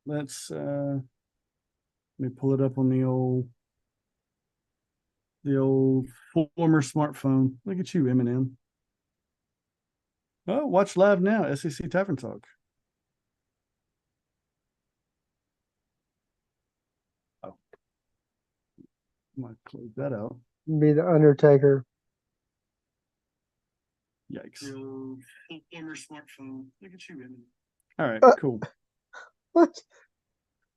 Let's let me pull it up on the old former smartphone. Look at you, Eminem. Oh, watch live now, SEC Tavern Talk. Oh, I'm gonna close that out. Be the Undertaker. Yikes. Former smartphone. Look at you, Eminem. All right, cool. What?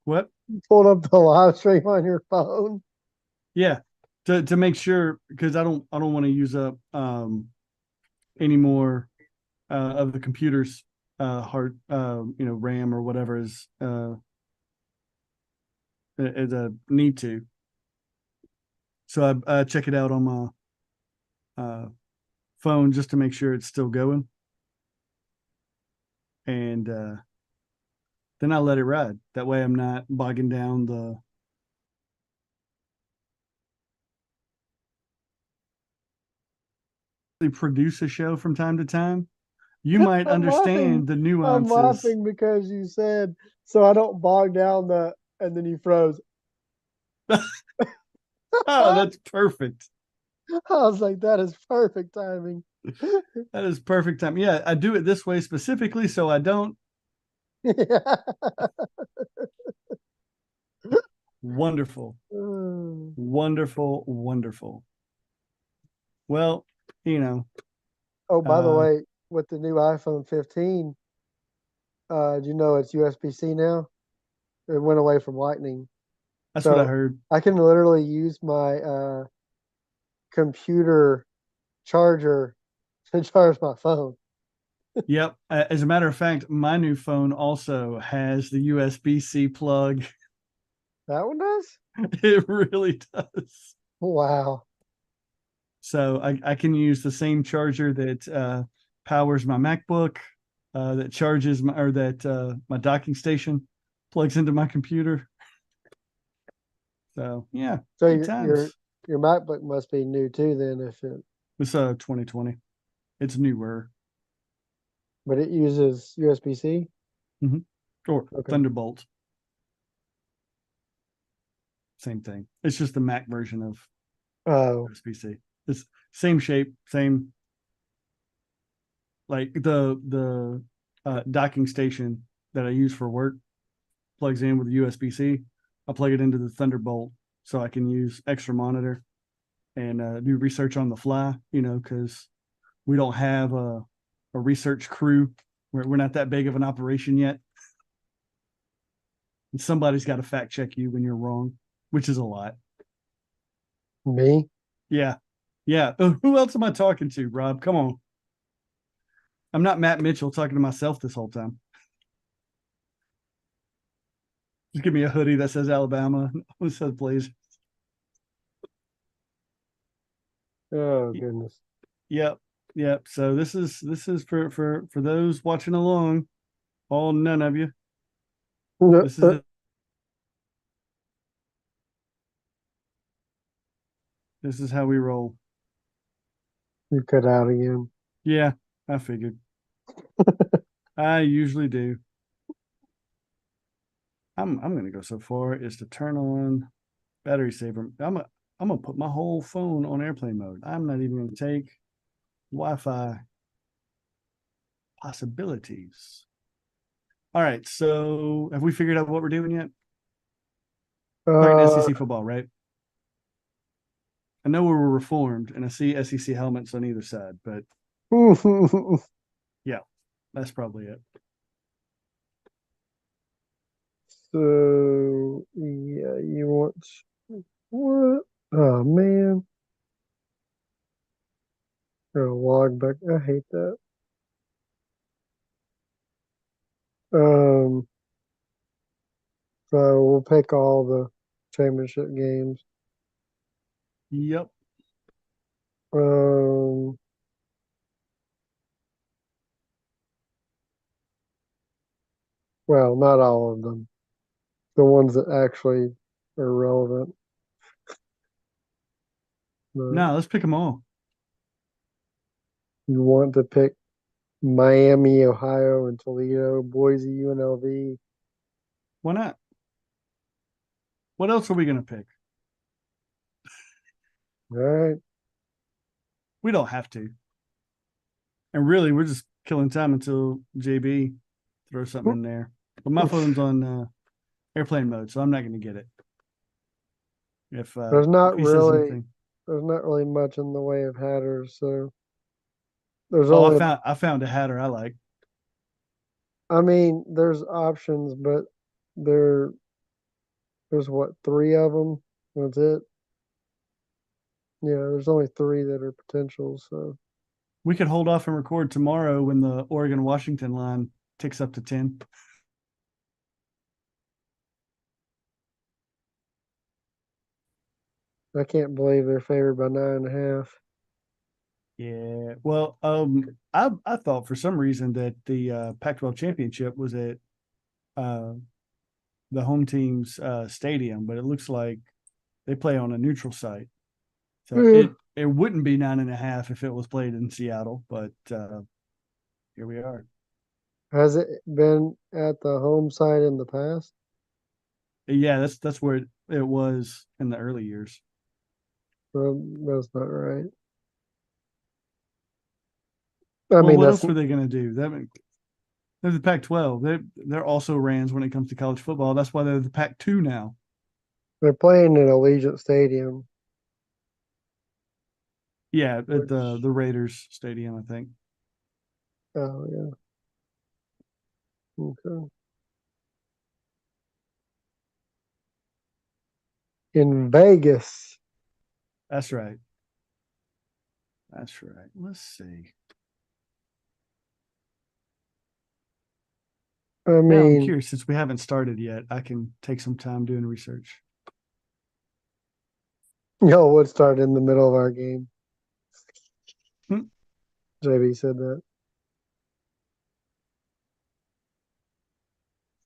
What? You pulled up the live stream on your phone? Yeah, to make sure because I don't want to use up any more of the computer's hard RAM or whatever is a need to. So I check it out on my phone just to make sure it's still going, and then I let it ride. That way, I'm not bogging down the. They produce a show from time to time. You might I'm laughing. understand the I'm nuances. laughing because you said so. I don't bog down the, and then you froze. Oh, I that's perfect. was like, that is perfect timing. That is perfect time. Yeah, I do it this way specifically so I don't. Yeah. Wonderful, Mm. wonderful, wonderful. Well, you know, Oh, by the uh, way, with the new iPhone 15, do you know it's USB-C now? It went away from Lightning, that's what I so heard. I can literally use my computer charger to charge my phone. Yep. As a matter of fact, my new phone also has the USB-C plug. That one does? It really does. Wow. So I can use the same charger that powers my MacBook, that charges my or that my docking station plugs into my computer. So yeah, So good your times. your MacBook must be new too then, if it, It's 2020. It's newer. but it uses USB-C. Mm-hmm. Or Okay. Thunderbolt, same thing. It's just the Mac version of Oh, USB-C. It's same shape, same like the docking station that I use for work plugs in with the USB-C. I plug it into the Thunderbolt so I can use extra monitor and do research on the fly. Because we don't have a research crew. We're not that big of an operation yet. And somebody's got to fact check you when you're wrong, which is a lot. me? Yeah. Yeah. Who else am I talking to, Rob? Come on. I'm not Matt Mitchell talking to myself this whole time. Just give me a hoodie that says Alabama. Who says please? Oh goodness. Yep. Yep. So this is for those watching along, all none of you. This is this is how we roll. You cut out again. Yeah, I figured. I usually do. I'm gonna go so far as to turn on battery saver. I'm gonna put my whole phone on airplane mode. I'm not even gonna take Wi-Fi possibilities. All right, so have we figured out what we're doing yet? Talking Uh, SEC football, right? I know we were reformed, and I see SEC helmets on either side, but yeah, that's probably it. so yeah, you want what? Oh man, gonna log back. I hate that. Um, so we'll pick all the championship games. Yep. Um, well, not all of them. The ones that actually are relevant. But No, let's pick them all. you want to pick Miami, Ohio, and Toledo, Boise, UNLV, Why not? What else are we gonna pick? All right. We don't have to. And really, we're just killing time until JB throws something in there. But my phone's on airplane mode, so I'm not gonna get it. There's If not he says really anything. there's not really much in the way of hatters, so there's Oh, only I found a hatter I like. I mean, there's options, but there there's what, three of them? That's it. Yeah, there's only three that are potential, so We could hold off and record tomorrow when the Oregon Washington line ticks up to 10. I can't believe they're favored by 9.5. Yeah. Well, I thought for some reason that the Pac-12 championship was at uh, the home team's stadium, but it looks like they play on a neutral site. So Yeah. it wouldn't be 9.5 if it was played in Seattle, but here we are. Has it been at the home side in the past? Yeah, that's where it was in the early years. Well, that's not right. I Well, mean, what that's else were they going to do? They're the Pac-12. They're also Rams when it comes to college football. That's why they're the Pac-2 now. they're playing in Allegiant Stadium, Yeah, at which the Raiders stadium, I think. oh yeah, okay. In Vegas. That's right. That's right. Let's see. I Now I'm mean, curious, since we haven't started yet, I can take some time doing research. y'all would start in the middle of our game. Hmm. JB said that.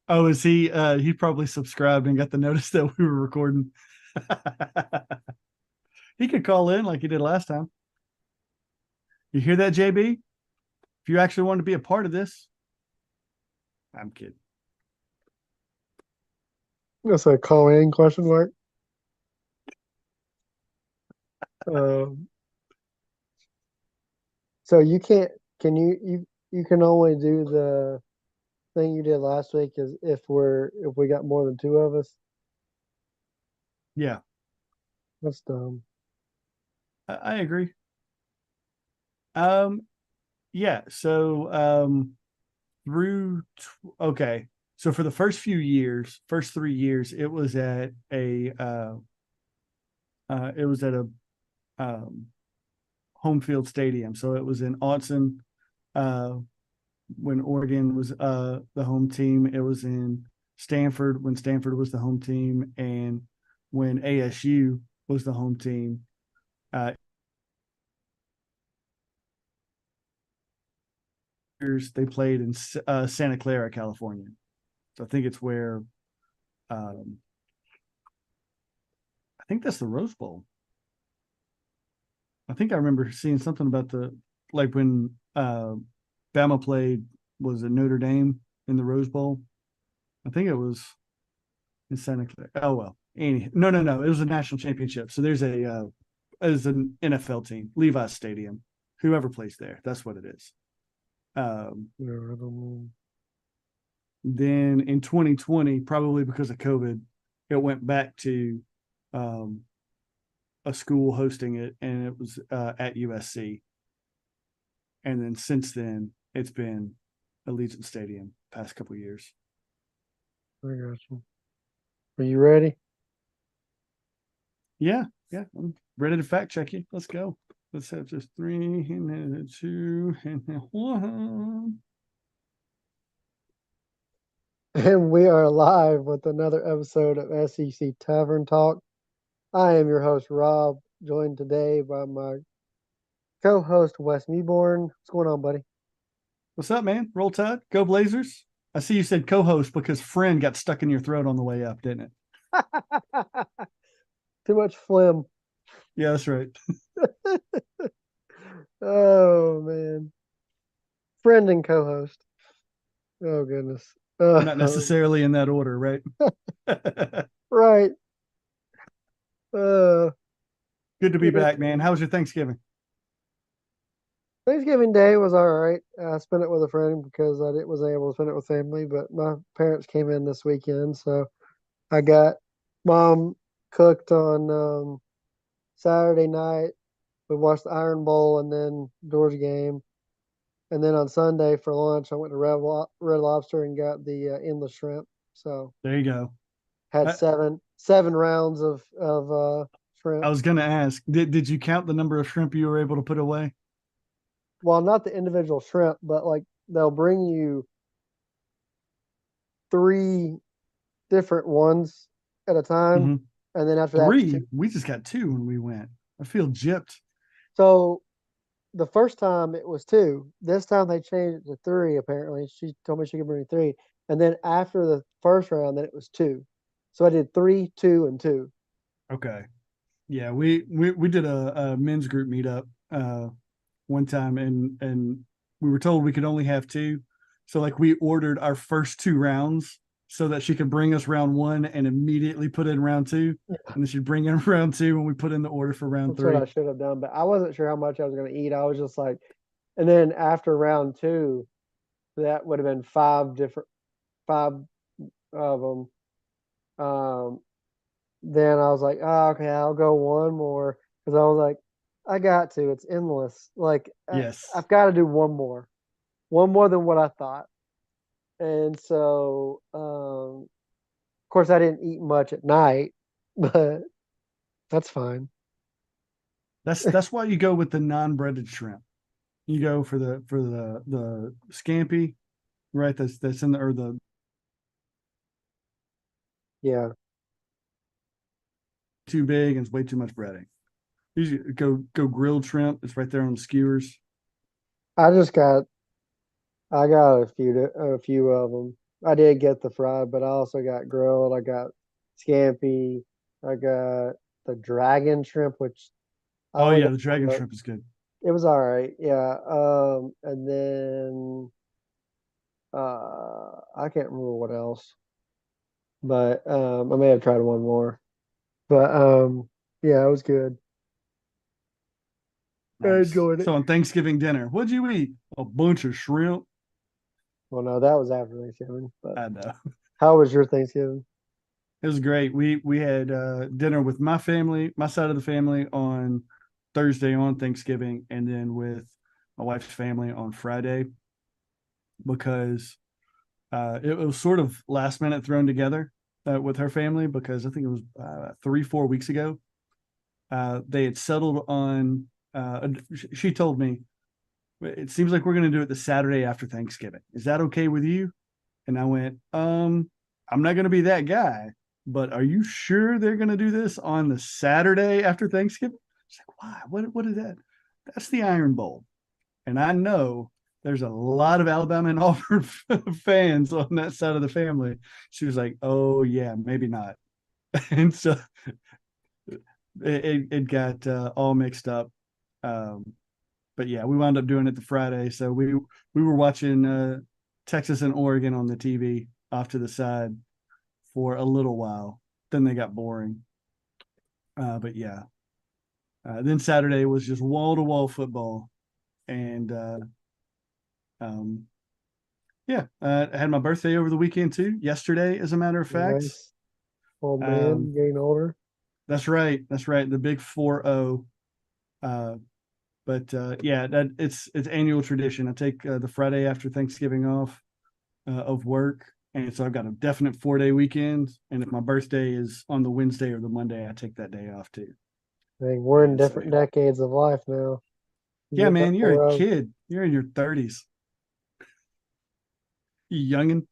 Oh, is he he probably subscribed and got the notice that we were recording. He could call in like he did last time. You hear that, JB? If you actually want to be a part of this, I'm kidding. That's a call in question mark. Um, so you can't. Can you can only do the thing you did last week is if we got more than two of us. Yeah, That's dumb. I agree. Um, yeah. So through okay. So for the first few years, first 3 years, it was at a um, home field stadium. So it was in Autzen, uh, when Oregon was the home team. It was in Stanford when Stanford was the home team, and when ASU was the home team. Uh, they played in Santa Clara, California. So I think it's where um, I think that's the Rose Bowl. I think I remember seeing something about the like when Bama played was it Notre Dame in the Rose Bowl. I think it was in Santa Clara. Oh well, no. It was a national championship. So there's an NFL team, Levi's Stadium. Whoever plays there, that's what it is. Yeah, I don't know. Then in 2020, probably because of COVID, it went back to um, a school hosting it, and it was at USC. And then since then, it's been Allegiant Stadium past couple years. I got you. Are you ready? Yeah, yeah, I'm ready to fact check you. Let's go. Let's have just three and then two and then one. And we are live with another episode of SEC Tavern Talk. I am your host, Rob, joined today by my co host, Wes Meeborn. What's going on, buddy? What's up, man? Roll Tide. Go Blazers. I see you said co-host because friend got stuck in your throat on the way up, didn't it? Too much phlegm. Yeah, that's right. Oh, man. Friend and co host. Oh, goodness. Not necessarily in that order, right? right. Uh, Good to be yeah. back, man. How was your Thanksgiving? Thanksgiving Day was all right. I spent it with a friend because I was able to spend it with family, but my parents came in this weekend, so I got mom cooked on Saturday night. We watched the Iron Bowl and then Doors game. And then on Sunday for lunch, I went to Red Lobster and got the endless shrimp. So There you go. had I, seven rounds of I shrimp. was going to ask, did you count the number of shrimp you were able to put away? Well, not the individual shrimp, but like they'll bring you three different ones at a time, Hmm. and then after that it's two. Three. We just got two when we went. I feel gypped. So the first time it was two. This time they changed it to three. Apparently, she told me she could bring three, and then after the first round, then it was two. So I did three, two, and two. Okay. Yeah, we did a men's group meetup one time, and we were told we could only have two. So like we ordered our first two rounds so that she could bring us round one and immediately put in round two. And then she'd bring in round two when we put in the order for round That's what I three. should have done, but I wasn't sure how much I was going to eat. I was just like, and then after round two, that would have been five of them. Um, then I was like, oh, okay, I'll go one more because I was like, I got to. It's endless. Like Yes. I've got to do one more than what I thought. And so, of course, I didn't eat much at night, but that's fine. That's why you go with the non-breaded shrimp. You go for the scampi, right? That's in the or the Yeah, too big and it's way too much breading. Usually go grilled shrimp. It's right there on the skewers. I just got I got a few of them. I did get the fried, but I also got grilled. I got scampi. I got the dragon shrimp, which I Oh only yeah, got the one, dragon but shrimp is good. it was all right. Yeah. And then I can't remember what else, but I may have tried one more. But yeah, it was good. I Nice. enjoyed it. So on Thanksgiving dinner, what'd you eat? A bunch of shrimp. Well, no, that was after Thanksgiving. But I know. how was your Thanksgiving? It was great. We had dinner with my family, my side of the family on Thursday on Thanksgiving, and then with my wife's family on Friday because it was sort of last minute thrown together with her family because I think it was 3 4 weeks ago. They had settled on. She told me it seems like we're going to do it the Saturday after Thanksgiving. Is that okay with you? And I went, I'm not going to be that guy, but are you sure they're going to do this on the Saturday after Thanksgiving? She's like, why? What is that? That's the Iron Bowl. And I know there's a lot of Alabama and Auburn fans on that side of the family. She was like, oh, yeah, maybe not. And so it got all mixed up. Um, but yeah, we wound up doing it the Friday. So we were watching Texas and Oregon on the TV off to the side for a little while. Then they got boring. But yeah, then Saturday was just wall to wall football, and um, yeah, I had my birthday over the weekend too. Yesterday, as a matter of fact. Nice. Old man Um, getting older. that's right. That's right. The big 4-0. Uh, but yeah, that it's annual tradition. I take the Friday after Thanksgiving off of work, and so I've got a definite 4 day weekend. And if my birthday is on the Wednesday or the Monday, I take that day off too. Dang, we're in And so different decades of life now. You yeah, get that man, you're a 4-0. kid. You're in your 30s. You youngin.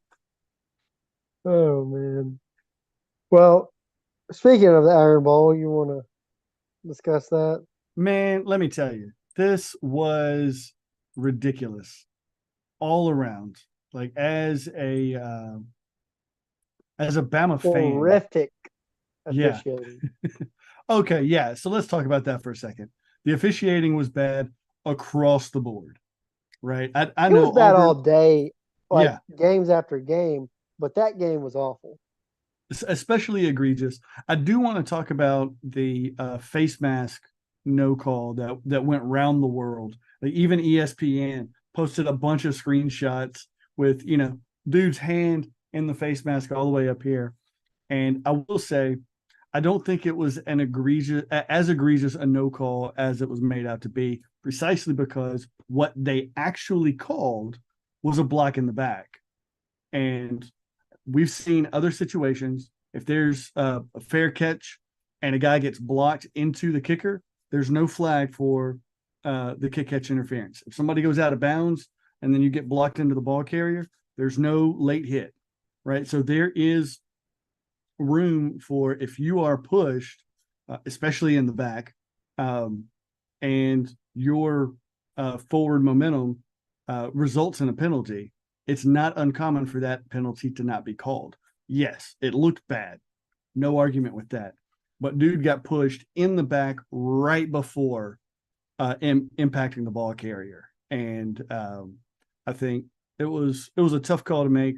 Oh man. Well, speaking of the Iron Bowl, you want to discuss that? Man, let me tell you, this was ridiculous all around. Like as a Bama fan, Horrific yeah. officiating. Okay, yeah. So let's talk about that for a second. The officiating was bad across the board, right? I It was know bad all Auburn. day, like Yeah, games after game. but that game was awful. Especially egregious. I do want to talk about the face mask no call that went round the world. Like even ESPN posted a bunch of screenshots with dude's hand in the face mask all the way up here. And I will say, I don't think it was as egregious a no call as it was made out to be, precisely because what they actually called was a block in the back. And we've seen other situations. If there's a fair catch and a guy gets blocked into the kicker, there's no flag for the kick catch interference. If somebody goes out of bounds and then you get blocked into the ball carrier, there's no late hit, right? So there is room for, if you are pushed, especially in the back, and your forward momentum results in a penalty, it's not uncommon for that penalty to not be called. Yes, it looked bad. No argument with that. But dude got pushed in the back right before impacting the ball carrier. And I think it was a tough call to make.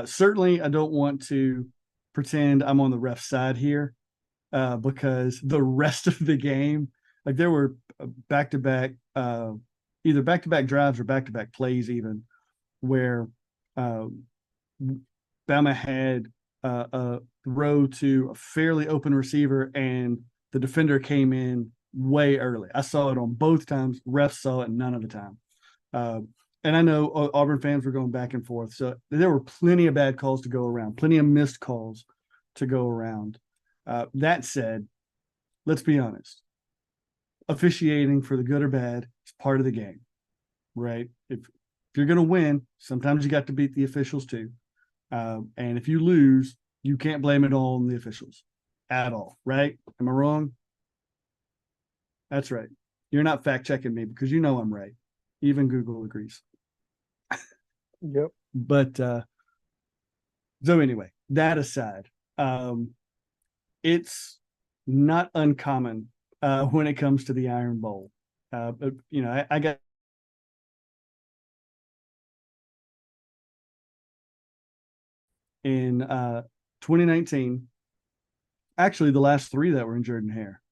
Certainly, I don't want to pretend I'm on the ref side here, because the rest of the game, like there were back-to-back, either back-to-back drives or back-to-back plays even, where Bama had a throw to a fairly open receiver and the defender came in way early. I saw it on both times. Refs saw it none of the time. And I know Auburn fans were going back and forth. So there were plenty of bad calls to go around, plenty of missed calls to go around. That said, let's be honest. Officiating, for the good or bad, is part of the game, right? If you're going to win, sometimes you got to beat the officials too. And if you lose, you can't blame it all on the officials at all, right? Am I wrong? That's right. You're not fact checking me because you know I'm right. Even Google agrees. Yep. But so anyway, that aside, it's not uncommon when it comes to the Iron Bowl. But I got in 2019, actually the last three that were in Jordan-Hare.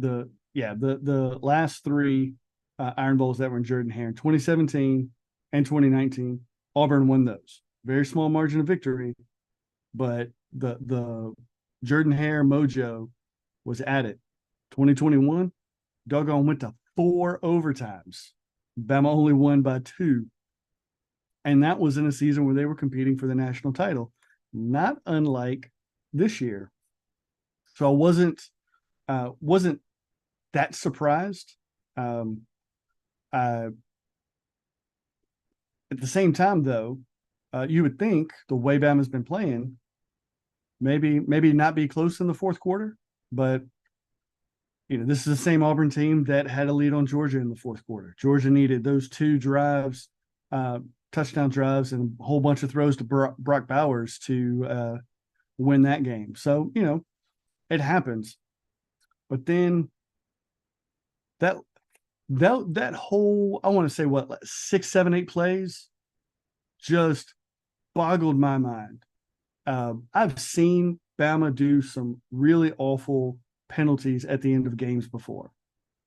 The last three Iron Bowls that were in Jordan-Hare in 2017 and 2019, Auburn won those. Very small margin of victory, but the Jordan-Hare mojo was at it. 2021, doggone went to 4 overtimes. Bama only won by 2. And that was in a season where they were competing for the national title, not unlike this year. So I wasn't that surprised. At the same time, though, you would think the way Bama's been playing, maybe not be close in the fourth quarter, but this is the same Auburn team that had a lead on Georgia in the fourth quarter. Georgia needed those 2 drives, touchdown drives, and a whole bunch of throws to Brock Bowers to win that game. So, it happens. But then that whole, I want to say what, 6, 7, 8 plays just boggled my mind. I've seen Bama do some really awful penalties at the end of games before.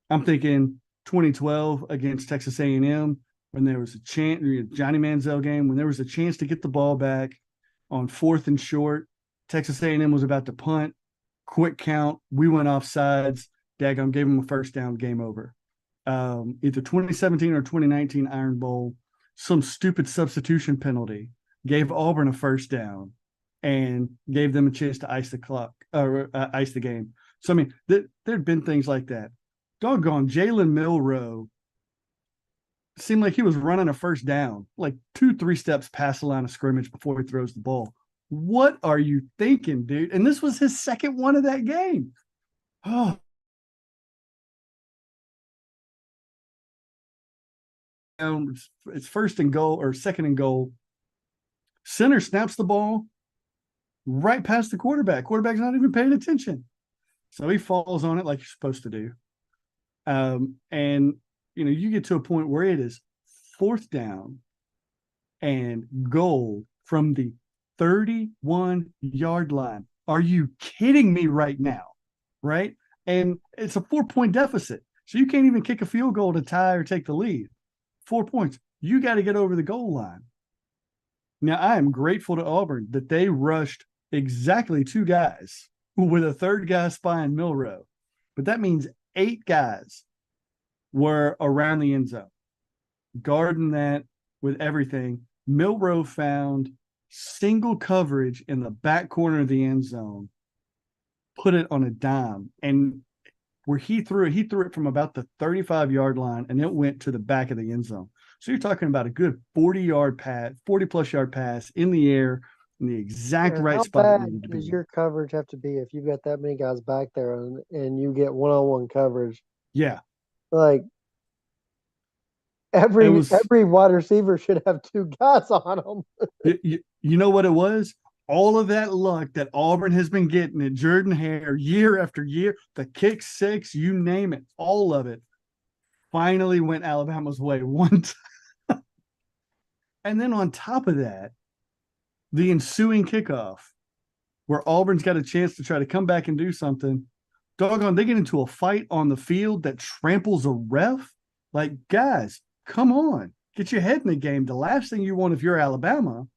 I'm thinking 2012 against Texas A&M, when there was a chance, Johnny Manziel game, when there was a chance to get the ball back on 4th and short. Texas A&M was about to punt, quick count. We went off sides. Daggum gave them a first down, game over. Either 2017 or 2019 Iron Bowl, some stupid substitution penalty gave Auburn a first down and gave them a chance to ice the clock or ice the game. So, I mean, there'd been things like that. Doggone, Jalen Milroe seemed like he was running a first down, like 2-3 steps past the line of scrimmage before he throws the ball. What are you thinking, dude? And this was his second one of that game. Oh. It's first and goal or second and goal. Center snaps the ball right past the quarterback. Quarterback's not even paying attention. So he falls on it like you're supposed to do. And you get to a point where it is fourth down and goal from the 31-yard line. Are you kidding me right now? Right? And it's a 4-point deficit. So you can't even kick a field goal to tie or take the lead. 4 points. You got to get over the goal line. Now, I am grateful to Auburn that they rushed exactly 2 guys with a third guy spying Milrow. But that means 8 guys were around the end zone, guarding that with everything. Milrow found single coverage in the back corner of the end zone, put it on a dime, and where he threw it from about the 35-yard line, and it went to the back of the end zone. So you're talking about a good 40-yard pass, 40-plus yard pass in the air in the exact And right how spot it bad needed to does be. your coverage have to be if you've got that many guys back there and you get one-on-one coverage? Yeah, Like it every was. every wide receiver should have 2 guys on them. You know what it was? All of that luck that Auburn has been getting at Jordan Hare year after year, the kick six, you name it, all of it, finally went Alabama's way one time. And then on top of that, the ensuing kickoff, where Auburn's got a chance to try to come back and do something. Doggone, they get into a fight on the field that tramples a ref. Like, guys, come on, get your head in the game. The last thing you want if you're Alabama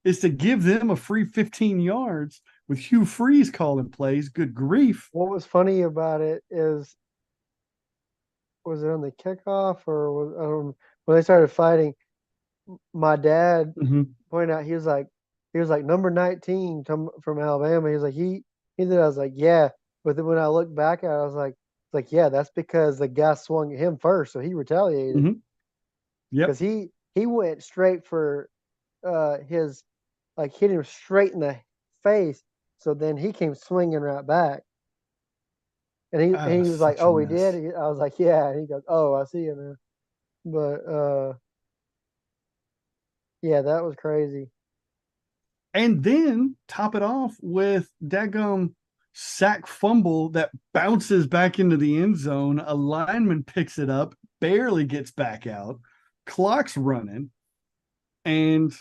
is to give them a free 15 yards with Hugh Freeze calling plays. Good grief. What was funny about it is, was it on the kickoff or was, I don't know, when they started fighting, my dad Mm-hmm. pointed out he was like number 19 from Alabama. He was like he did. I was like, yeah. But then when I looked back at it, I was like, yeah, that's because the guy swung at him first, so he retaliated Mm-hmm. Yep. because he went straight for his, like, hit him straight in the face. So then he came swinging right back, and Oh, he was like, such a oh, he did. mess. I was like, yeah. And he goes, oh, I see you now. But yeah, that was crazy. And then top it off with daggum sack fumble that bounces back into the end zone. A lineman picks it up, barely gets back out, clock's running, and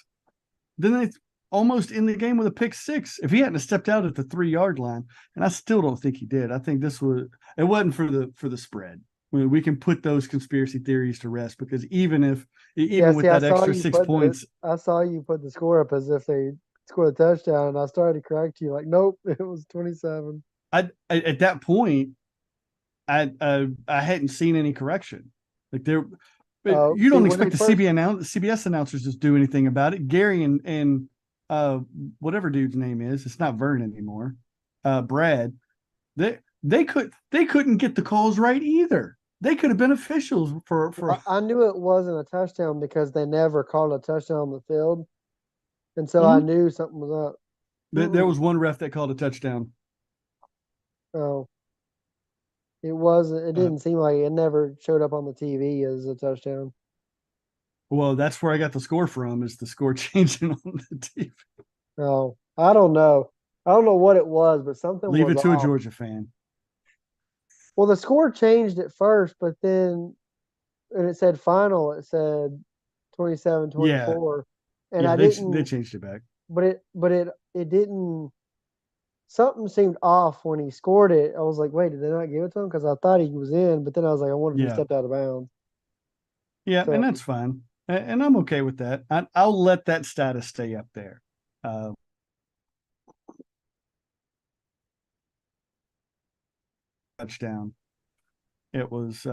then they almost in the game with a pick six. If he hadn't stepped out at the 3-yard line, and I still don't think he did. I think it wasn't for the spread. We can put those conspiracy theories to rest because Yeah, even see, with that extra 6 points, I saw you put the score up as if they scored a touchdown, and I started to correct you, like, nope, it was 27. I at that point I hadn't seen any correction. Like there, but Oh, you see, don't when they expect the first, CBS announcers to do anything about it. Gary and uh whatever dude's name is, it's not Vern anymore. Brad, they couldn't get the calls right either. They could have been officials for I knew it wasn't a touchdown because they never called a touchdown on the field, and so I Mhm. knew something was up. There Mm-mm. was one ref that called a touchdown. Oh, it wasn't. It Uh, didn't seem like it never showed up on the TV as a touchdown. well, that's where I got the score from. Is the score changing on the TV? Oh, I don't know. I don't know what it was, but something Leave was it to a off. Georgia fan. Well, the score changed at first, but then and it said final, it said 27 Yeah, 24, and yeah, I they didn't, changed it back. but it didn't, something seemed off when he scored it. I was like, wait, did they not give it to him? Because I thought he was in, but then I was like, I wonder if he Yeah, stepped out of bounds. yeah, So, and that's fine, and I'm okay with that. I'll let that status stay up there. Uh, Touchdown. It was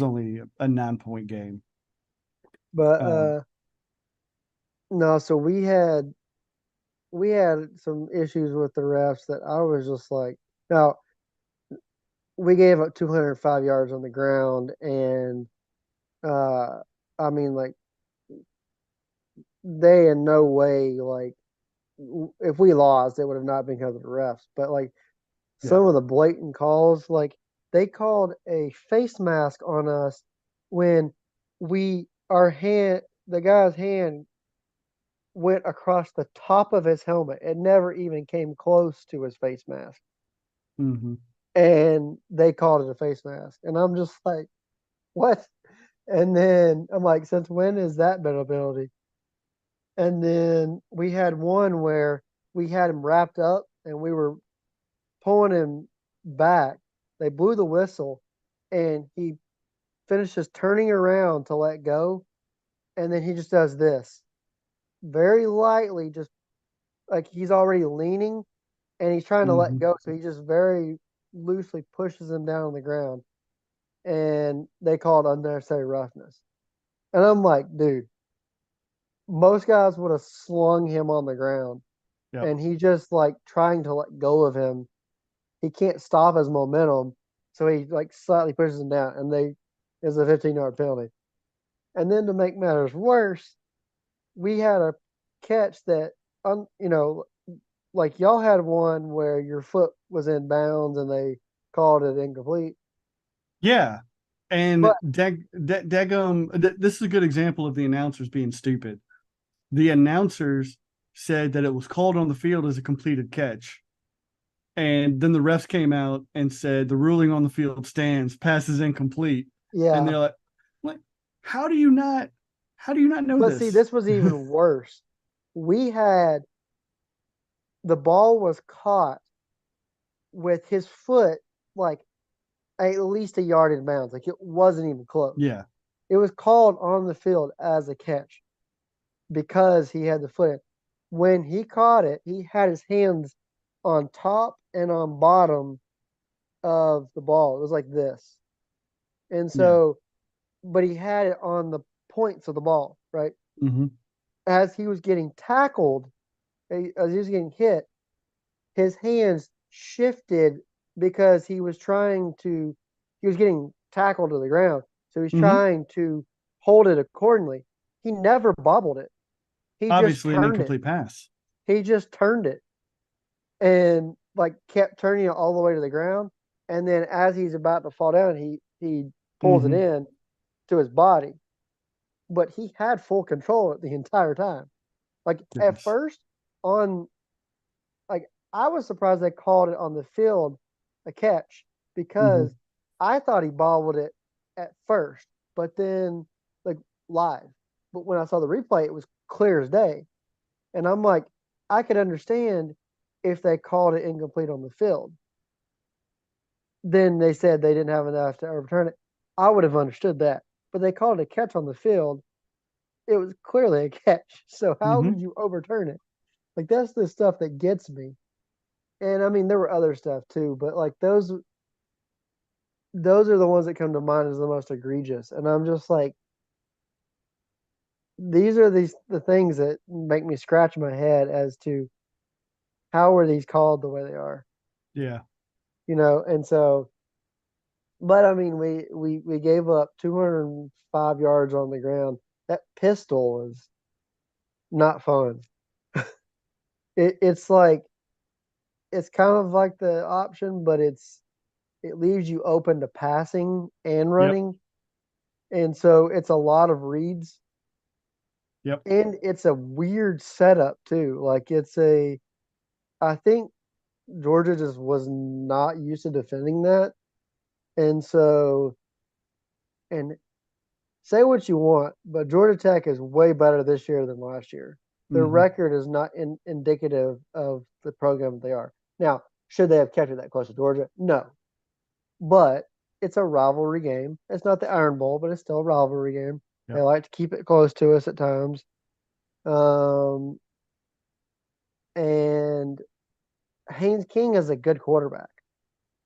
only a 9 point game. but Uh, no, so we had some issues with the refs that I was just like, now we gave up 205 yards on the ground, and uh I mean, like, they in no way, like, if we lost, it would have not been because of the refs. But like yeah. some of the blatant calls, like they called a face mask on us when the guy's hand went across the top of his helmet. It never even came close to his face mask. Hmm. And they called it a face mask. And I'm just like, what? And then I'm like, since when is that been a penalty? And then we had one where we had him wrapped up and we were pulling him back. They blew the whistle and he finishes turning around to let go. And then he just does this very lightly, just like he's already leaning and he's trying to let Hmm. go. So he just very loosely pushes him down on the ground. And they called unnecessary roughness. And I'm like, dude, most guys would have slung him on the ground. Yep. And he just like trying to let go of him. He can't stop his momentum. So he like slightly pushes him down and they is a 15-yard penalty. And then to make matters worse, we had a catch that like y'all had one where your foot was in bounds and they called it incomplete. Yeah. And But this is a good example of the announcers being stupid. The announcers said that it was called on the field as a completed catch. And then the refs came out and said the ruling on the field stands, pass is incomplete. And yeah, they're like, how do you not know but see, this? this was even worse. We had the ball was caught with his foot like at least a yard in bounds. Like it wasn't even close. Yeah. It was called on the field as a catch because he had the foot in. When he caught it, he had his hands on top and on bottom of the ball. It was like this. And Yeah. so, but he had it on the points of the ball, right? Hmm. As he was getting tackled, as he was getting hit, his hands shifted because he was getting tackled to the ground. So he's Hmm. trying to hold it accordingly. He never bobbled it. He just Obviously an turned it. incomplete pass. He just turned it and like kept turning it all the way to the ground. And then as he's about to fall down, he pulls it Hmm. in to his body. But he had full control of it the entire time. Like at Goodness. first, on like I was surprised they called it on the field a catch because Hmm. I thought he bobbled it at first, but then like live. But when I saw the replay, it was clear as day. And I'm like, I could understand if they called it incomplete on the field. Then they said they didn't have enough to overturn it. I would have understood that. But they called it a catch on the field. It was clearly a catch. So how Hmm. could you overturn it? Like that's the stuff that gets me. And I mean there were other stuff too, but like those are the ones that come to mind as the most egregious. And I'm just like, these are the things that make me scratch my head as to how are these called the way they are, Yeah. and so but I mean we gave up 205 yards on the ground. That pistol is not fun. It's like it's kind of like the option, but it leaves you open to passing and Yep. running. And so it's a lot of reads Yep. and it's a weird setup too. Like I think Georgia just was not used to defending that. And so, and say what you want, but Georgia Tech is way better this year than last year. Their Hmm. record is not indicative of the program they are. Now, should they have kept it that close to Georgia? No. But it's a rivalry game. It's not the Iron Bowl, but it's still a rivalry game. They Yep. like to keep it close to us at times. Um, and Haynes King is a good quarterback.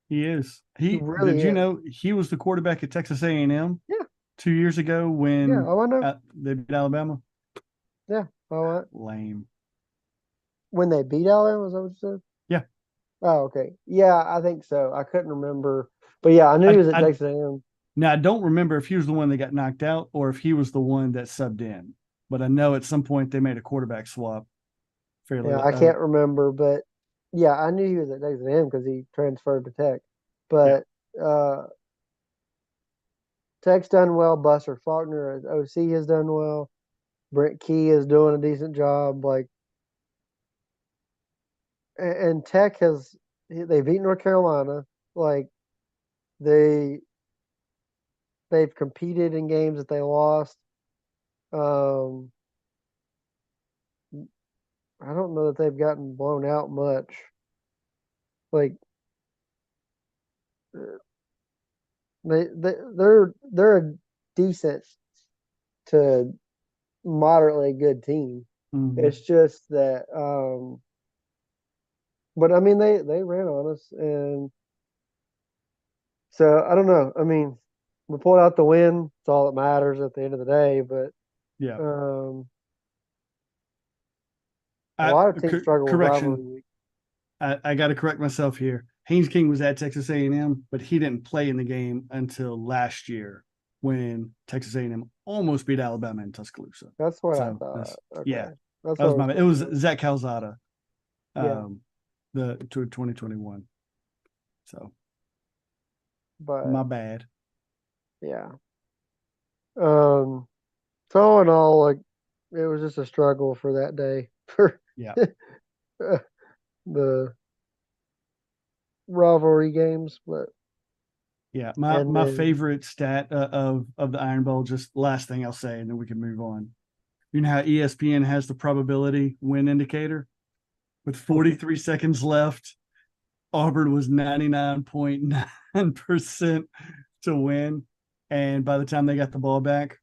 He is. He He really did you is. know he was the quarterback at Texas A&M Yeah, 2 years ago yeah. when Oh, I know. they beat Alabama? Yeah. Oh, Lame. when they beat Alabama, was that what you said? Yeah. Oh, okay. Yeah, I think so. I couldn't remember, but yeah, I knew he was at I Texas A&M. Now I don't remember if he was the one that got knocked out or if he was the one that subbed in. But I know at some point they made a quarterback swap Yeah, fairly I can't remember, but yeah, I knew he was at Texas A&M because he transferred to Tech. yeah. But Tech's done well. Buster Faulkner as OC has done well. Brent Key is doing a decent job. Like, and Tech they beat North Carolina. Like they they've competed in games that they lost. Um, I don't know that they've gotten blown out much. Like they're a decent to moderately good team. Mhm. It's just that, but I mean they ran on us, and so I don't know. I mean, we pulled out the win. It's all that matters at the end of the day. But Yeah. a I lot of teams struggle with rivalry correction. week. I got to correct myself here. Haynes King was at Texas A&M, but he didn't play in the game until last year when Texas A&M almost beat Alabama in Tuscaloosa. That's what I So thought. that's Okay, yeah, that's that what was I was my bad. It thinking was of. Zach Calzada, Yeah, the to 2021. So but my bad. yeah. So all in all, like it was just a struggle for that day for Yeah, the rivalry games, but yeah. My and my then favorite stat of the Iron Bowl. Just last thing I'll say, and then we can move on. You know how ESPN has the probability win indicator with 43 seconds left. Auburn was 99.9% to win. And by the time they got the ball back,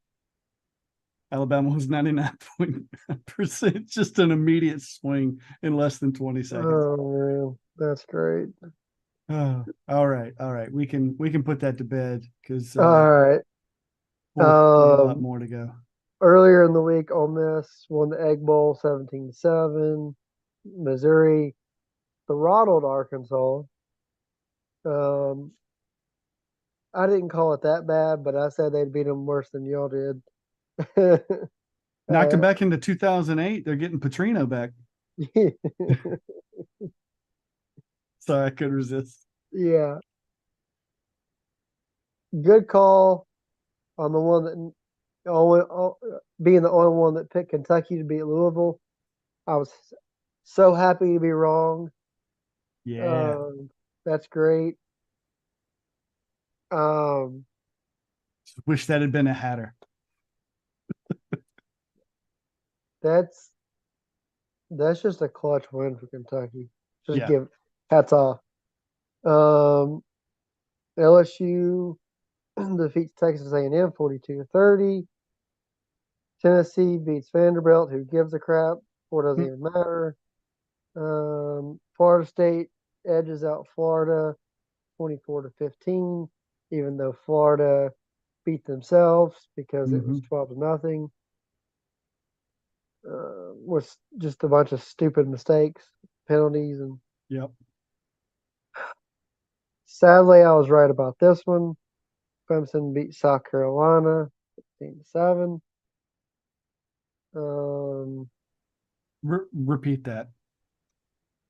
Alabama was 99.9%, just an immediate swing in less than 20 seconds. oh man, that's great. Oh, all right, all right. We can put that to bed because All right. we got a lot Um, more to go. Earlier in the week, Ole Miss won the Egg Bowl 17-7. Missouri throttled Arkansas. Um, I didn't call it that bad, but I said they'd beat them worse than y'all did. Knocked them uh, back into 2008. They're getting Petrino back. Sorry, I could resist. yeah, good call on the one that only being the only one that picked Kentucky to beat Louisville. I was so happy to be wrong. Yeah. Um, that's great. Um, Wish that had been a Hatter. that's that's just a clutch win for Kentucky. Just Yeah. give hats off. Um, LSU defeats Texas A&M 42-30. Tennessee beats Vanderbilt. Who gives a crap? Or doesn't even matter. Florida State edges out Florida 24-15, even though Florida beat themselves because it was Mm-hmm. 12-0. Was just a bunch of stupid mistakes, penalties, and Yep. sadly, I was right about this one. Clemson beat South Carolina 15-7. Um, Repeat that.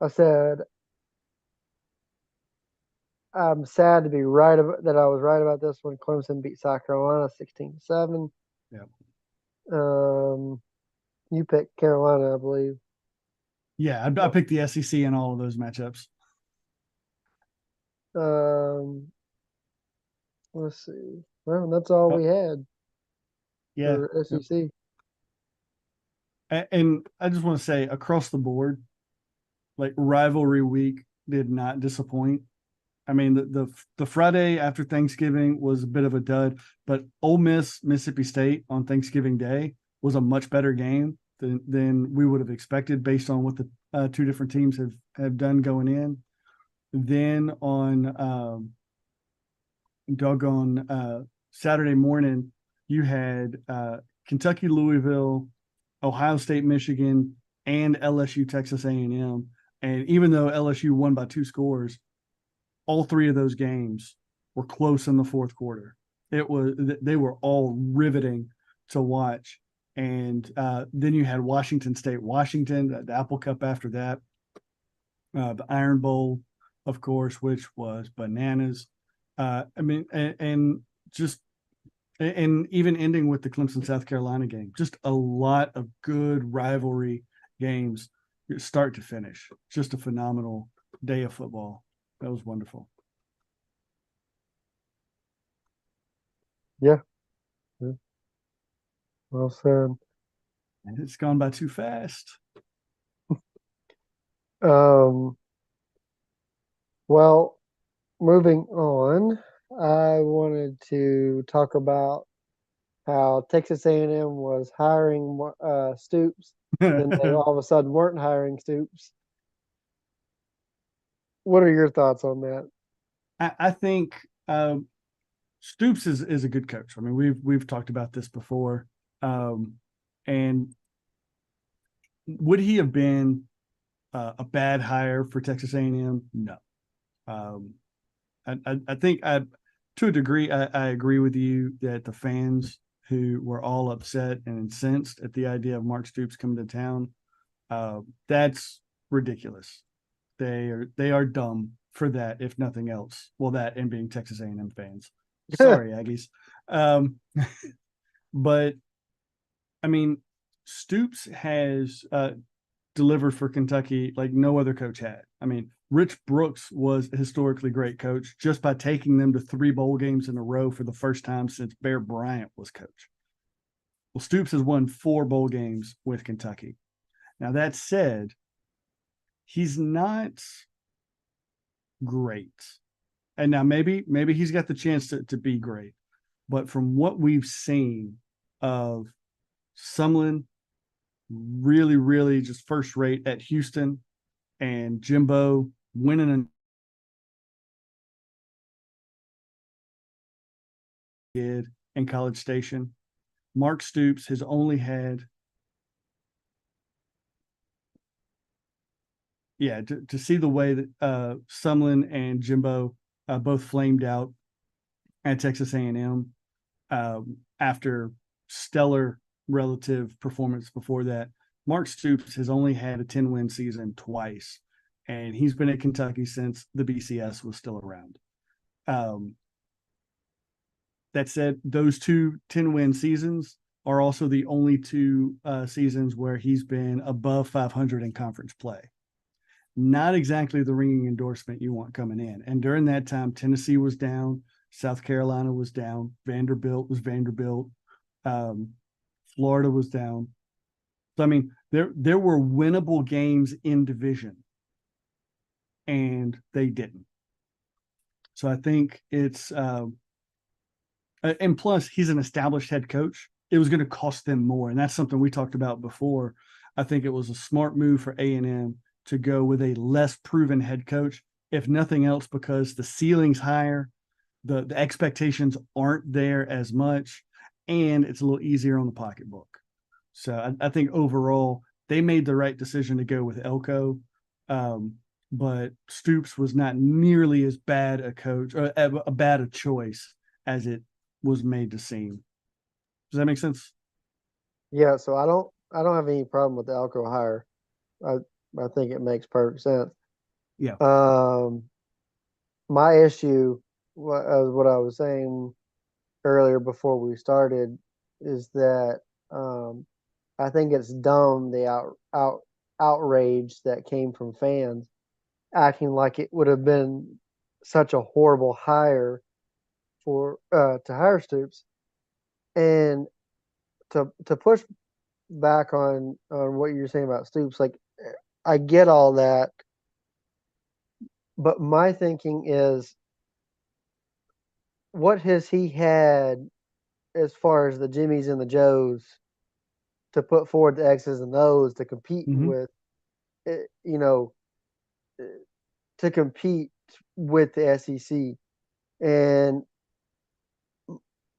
I said I'm sad to be right about that. I was right about this one. Clemson beat South Carolina 16-7. Yep. Um, you picked Carolina, I believe. Yeah, I picked the SEC in all of those matchups. Um, let's see. Well, that's all Oh, we had yeah. for Yep. SEC. And I just want to say across the board, like rivalry week did not disappoint. I mean, the Friday after Thanksgiving was a bit of a dud, but Ole Miss Mississippi State on Thanksgiving Day was a much better game than we would have expected based on what the two different teams have done going in. Then on doggone Saturday morning, you had Kentucky, Louisville, Ohio State, Michigan, and LSU, Texas A&M. And even though LSU won by 2 scores, all three of those games were close in the fourth quarter. They were all riveting to watch. And then you had Washington State, Washington, the Apple Cup after that, the Iron Bowl, of course, which was bananas. I mean, and just and even ending with the Clemson South Carolina game, just a lot of good rivalry games, start to finish. Just a phenomenal day of football. That was wonderful. Yeah. Yeah. Well said. And it's gone by too fast. Um, well, moving on, I wanted to talk about how Texas A&M was hiring Stoops, and then they all of a sudden weren't hiring Stoops. What are your thoughts on that? I think Stoops is a good coach. I mean, we've talked about this before. And would he have been a bad hire for Texas A&M? No. Um, I think to a degree, I agree with you that the fans who were all upset and incensed at the idea of Mark Stoops coming to town, that's ridiculous. They are dumb for that, if nothing else. Well, that and being Texas A&M fans. Sorry, Aggies. Um, but I mean, Stoops has delivered for Kentucky like no other coach had. I mean, Rich Brooks was a historically great coach just by taking them to 3 bowl games in a row for the first time since Bear Bryant was coach. Well, Stoops has won 4 bowl games with Kentucky. Now, that said, he's not great. And now maybe he's got the chance to be great. But from what we've seen of Sumlin, really, really just first rate at Houston, and Jimbo winning a kid in College Station. Mark Stoops has only had, yeah, to see the way that Sumlin and Jimbo both flamed out at Texas A&M after stellar relative performance before that. Mark Stoops has only had a 10-win season twice, and he's been at Kentucky since the BCS was still around. Um, that said, those two 10-win seasons are also the only two seasons where he's been above 500 in conference play. Not exactly the ringing endorsement you want coming in. And during that time, Tennessee was down, South Carolina was down, Vanderbilt was Vanderbilt, um, Florida was down. So I mean, there were winnable games in division, and they didn't. So I think it's and plus he's an established head coach. It was going to cost them more, and that's something we talked about before. I think it was a smart move for A&M to go with a less proven head coach, if nothing else, because the ceiling's higher, the expectations aren't there as much, and it's a little easier on the pocketbook. So I think overall they made the right decision to go with Elko. But Stoops was not nearly as bad a coach or a bad a choice as it was made to seem. Does that make sense? Yeah, so I don't have any problem with the Alco hire. I I think it makes perfect sense. Yeah. Um, my issue, what I was saying earlier before we started, is that um, I think it's dumb the outrage that came from fans acting like it would have been such a horrible hire for to hire Stoops, and to push back on what you're saying about Stoops, like I get all that, but my thinking is, what has he had as far as the Jimmies and the Joes to put forward the X's and O's to compete Mm-hmm. with, you know, to compete with the SEC. And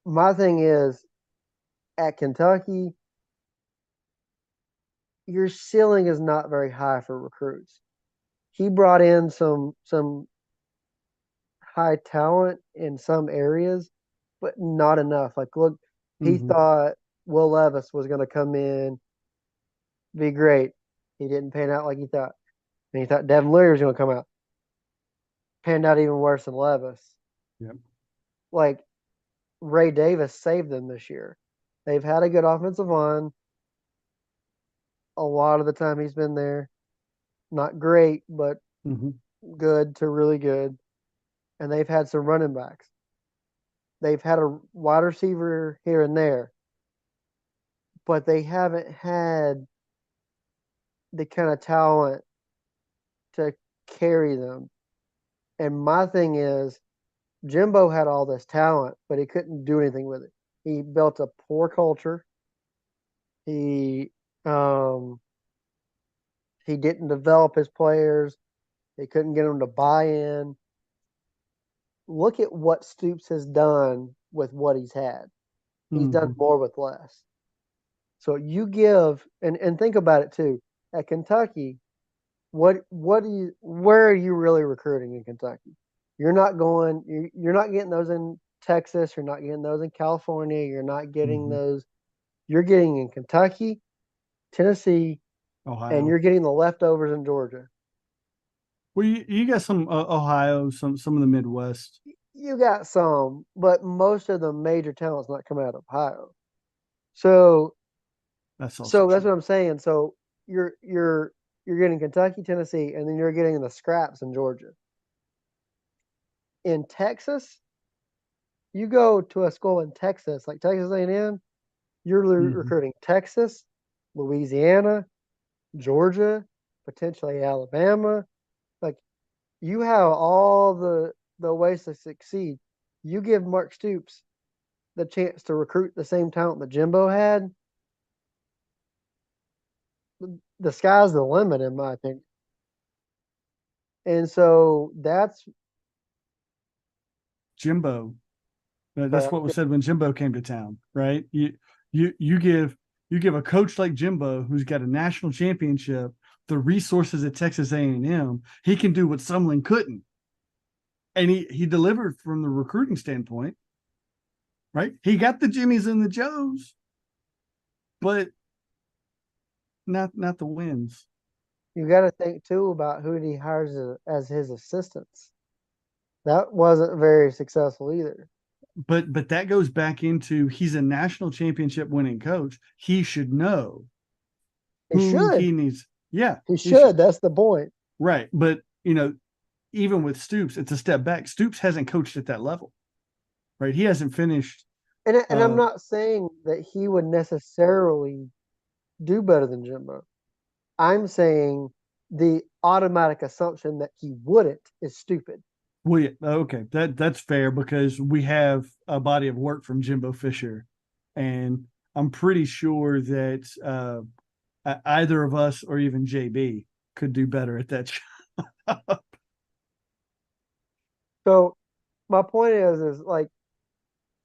my thing is, at Kentucky, your ceiling is not very high for recruits. He brought in some high talent in some areas, but not enough. Like, look, he Mm-hmm. thought Will Levis was going to come in, be great. He didn't pan out like he thought. And he thought Devin Leary was going to come out, panned out even worse than Levis. Yep. Like, Ray Davis saved them this year. They've had a good offensive line a lot of the time he's been there. Not great, but Mm-hmm. good to really good. And they've had some running backs. They've had a wide receiver here and there, but they haven't had the kind of talent to carry them. And my thing is, Jimbo had all this talent, but he couldn't do anything with it. He built a poor culture. He um, he didn't develop his players. He couldn't get them to buy in. Look at what Stoops has done with what he's had. He's done Mm-hmm. more with less. So you give and think about it too. At Kentucky, what do you where are you really recruiting in Kentucky? You're not getting those in Texas, you're not getting those in California, you're not getting Mm-hmm. those you're getting in Kentucky, Tennessee, and Ohio. you're getting the leftovers in Georgia. Well, you got some Ohio, some of the Midwest. You got some, but most of the major talent's not coming out of Ohio. So That's also so that's true. what I'm saying. So you're you're you're getting Kentucky, Tennessee, and then you're getting the scraps in Georgia. In Texas, you go to a school in Texas, like Texas A&M, you're Mm-hmm. recruiting Texas, Louisiana, Georgia, potentially Alabama. Like you have all the ways to succeed. You give Mark Stoops the chance to recruit the same talent that Jimbo had, the sky's the limit, in my opinion. And so that's Jimbo. sorry, That's what was said when Jimbo came to town, right? You you give a coach like Jimbo, who's got a national championship, the resources at Texas A&M, he can do what Sumlin couldn't, and he delivered from the recruiting standpoint, right? He got the Jimmies and the Joes, but not the wins. you got to think too about who he hires as his assistants. That wasn't very successful either. But that goes back into he's a national championship winning coach. He should know He who should. he needs. Yeah, He he should. should. That's the point. Right. But, even with Stoops, it's a step back. Stoops hasn't coached at that level, right? He hasn't finished. And I'm Uh, not saying that he would necessarily do better than Jimbo. I'm saying the automatic assumption that he wouldn't is stupid. well, yeah, okay, that's fair because we have a body of work from Jimbo Fisher, and I'm pretty sure that either of us or even JB could do better at that job. So my point is like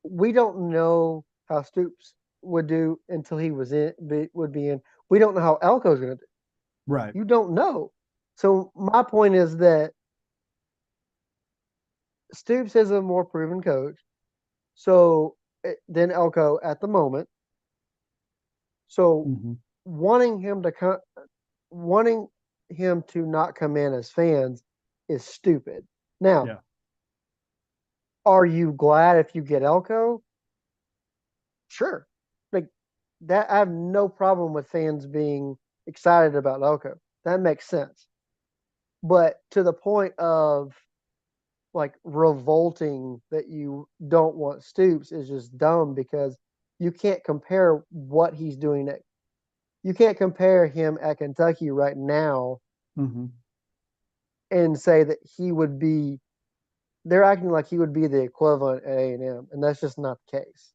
we don't know how Stoops would do until he would be in. We don't know how Elko's going to do. Right. You don't know. So my point is that Stoops is a more proven coach. So than Elko at the moment. So Mm-hmm. wanting him to come, wanting him to not come in as fans is stupid. Now, Yeah. are you glad if you get Elko? Sure. Like that, I have no problem with fans being excited about Elko. That makes sense. But to the point of like revolting that you don't want Stoops is just dumb because you can't compare what he's doing at you can't compare him at Kentucky right now Mm-hmm. and say that he would be they're acting like he would be the equivalent at A&M, and that's just not the case.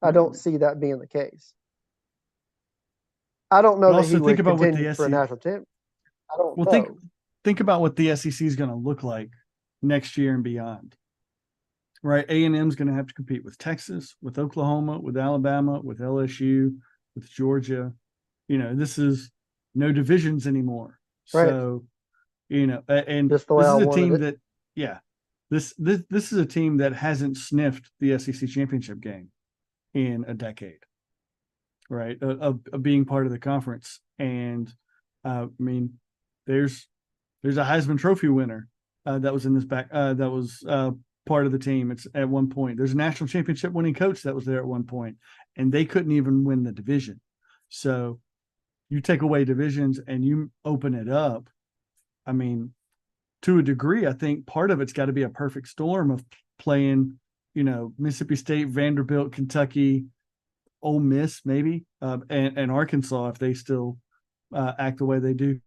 I don't Right. see that being the case. I don't know But that he also think would about what contend the for a SEC. national championship. I don't Well, know. think about what the SEC is going to look like next year and beyond. Right, A&M is going to have to compete with Texas, with Oklahoma, with Alabama, with LSU, with Georgia. This is no divisions anymore. Right. So, and Just the way this I is a wanted team it. that, yeah, this is a team that hasn't sniffed the SEC championship game in a decade, right? Of being part of the conference, and I mean, there's there's a Heisman Trophy winner that was in this back that was part of the team. It's at one point. There's a national championship winning coach that was there at one point, and they couldn't even win the division. So you take away divisions and you open it up. I mean, to a degree, I think part of it's got to be a perfect storm of playing, Mississippi State, Vanderbilt, Kentucky, Ole Miss, maybe, and Arkansas if they still act the way they do.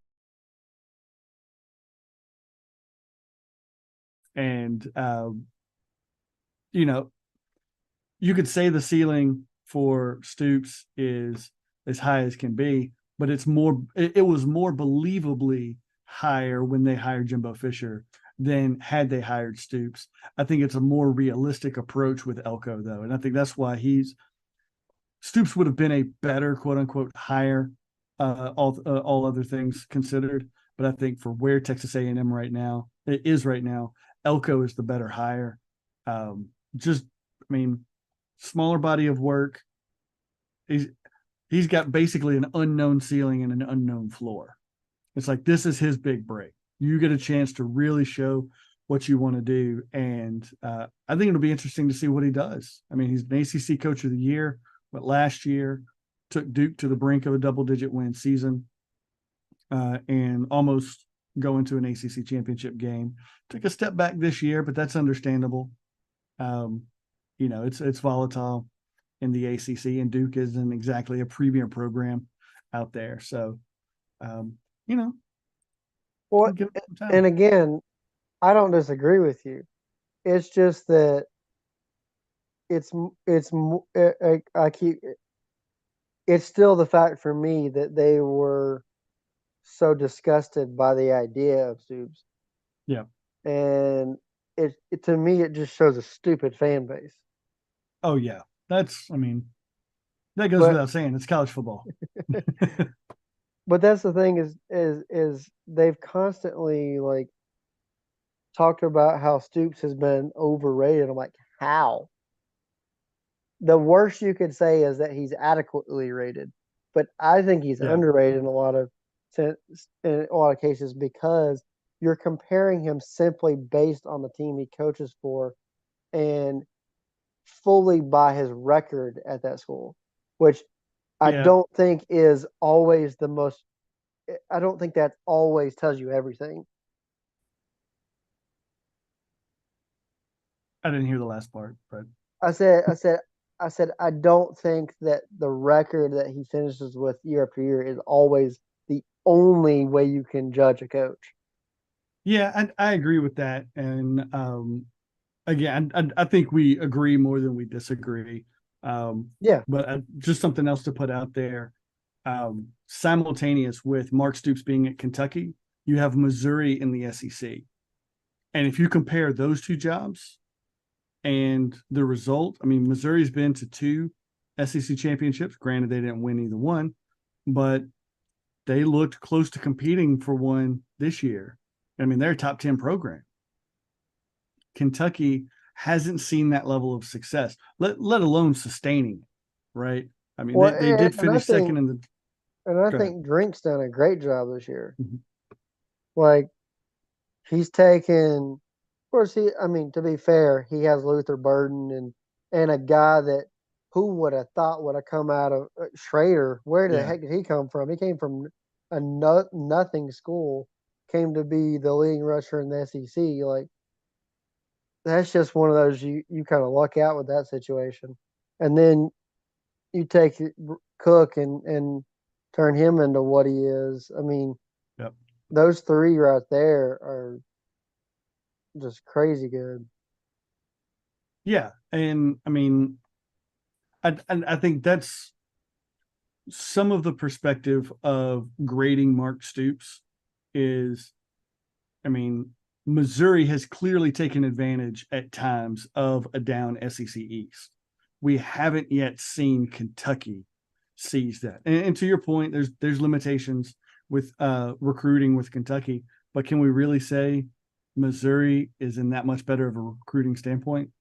And you know, you could say the ceiling for Stoops is as high as can be, but it was more believably higher when they hired Jimbo Fisher than had they hired Stoops. I think it's a more realistic approach with Elko though, and I think that's why Stoops would have been a better quote unquote hire, all other things considered. But I think for where Texas A&M right now, Elko is the better hire. Just, I mean, smaller body of work. He's he's got basically an unknown ceiling and an unknown floor. It's like this is his big break. You get a chance to really show what you want to do, and I think it'll be interesting to see what he does. I mean, he's an ACC Coach of the Year, but last year took Duke to the brink of a double-digit win season, and almost go into an ACC championship game. Took a step back this year, but that's understandable. It's volatile in the ACC, and Duke isn't exactly a premier program out there. So, you know, Well, give it some and time. again, I don't disagree with you. It's just that I keep it's still the fact for me that they were so disgusted by the idea of Stoops, Yeah. and to me it just shows a stupid fan base. Oh yeah. I mean, that goes But without saying. It's college football. but that's the thing is they've constantly like talked about how Stoops has been overrated. I'm like, how? The worst you could say is that he's adequately rated, but I think he's Yeah. underrated in a lot of cases because you're comparing him simply based on the team he coaches for and fully by his record at that school, which I Yeah. don't think is always the most. I don't think that always tells you everything. I didn't hear the last part, but I said, I said, I said, I don't think that the record that he finishes with year after year is always the only way you can judge a coach. yeah, I agree with that. And again, I think we agree more than we disagree. Yeah. But just something else to put out there. Simultaneous with Mark Stoops being at Kentucky, you have Missouri in the SEC. And if you compare those two jobs and the result, I mean, Missouri's been to two SEC championships. Granted, they didn't win either one, but they looked close to competing for one this year. I mean, they're a top 10 program. Kentucky hasn't seen that level of success, let alone sustaining, right? I mean, Well, they did and I finish think second in the. and I Go ahead. think Drink's done a great job this year. Mhm. Like he's taken, of course, I mean, to be fair, he has Luther Burden and a guy that who would have thought would have come out of Schrader. Where the Yeah. heck did he come from? He came from a nothing school, came to be the leading rusher in the SEC. Like that's just one of those you kind of luck out with that situation, and then you take Cook and turn him into what he is. I mean, Yep. those three right there are just crazy good. Yeah. And I mean, I think that's some of the perspective of grading Mark Stoops is, I mean, Missouri has clearly taken advantage at times of a down SEC East. We haven't yet seen Kentucky seize that. And to your point, there's limitations with recruiting with Kentucky, but can we really say Missouri is in that much better of a recruiting standpoint?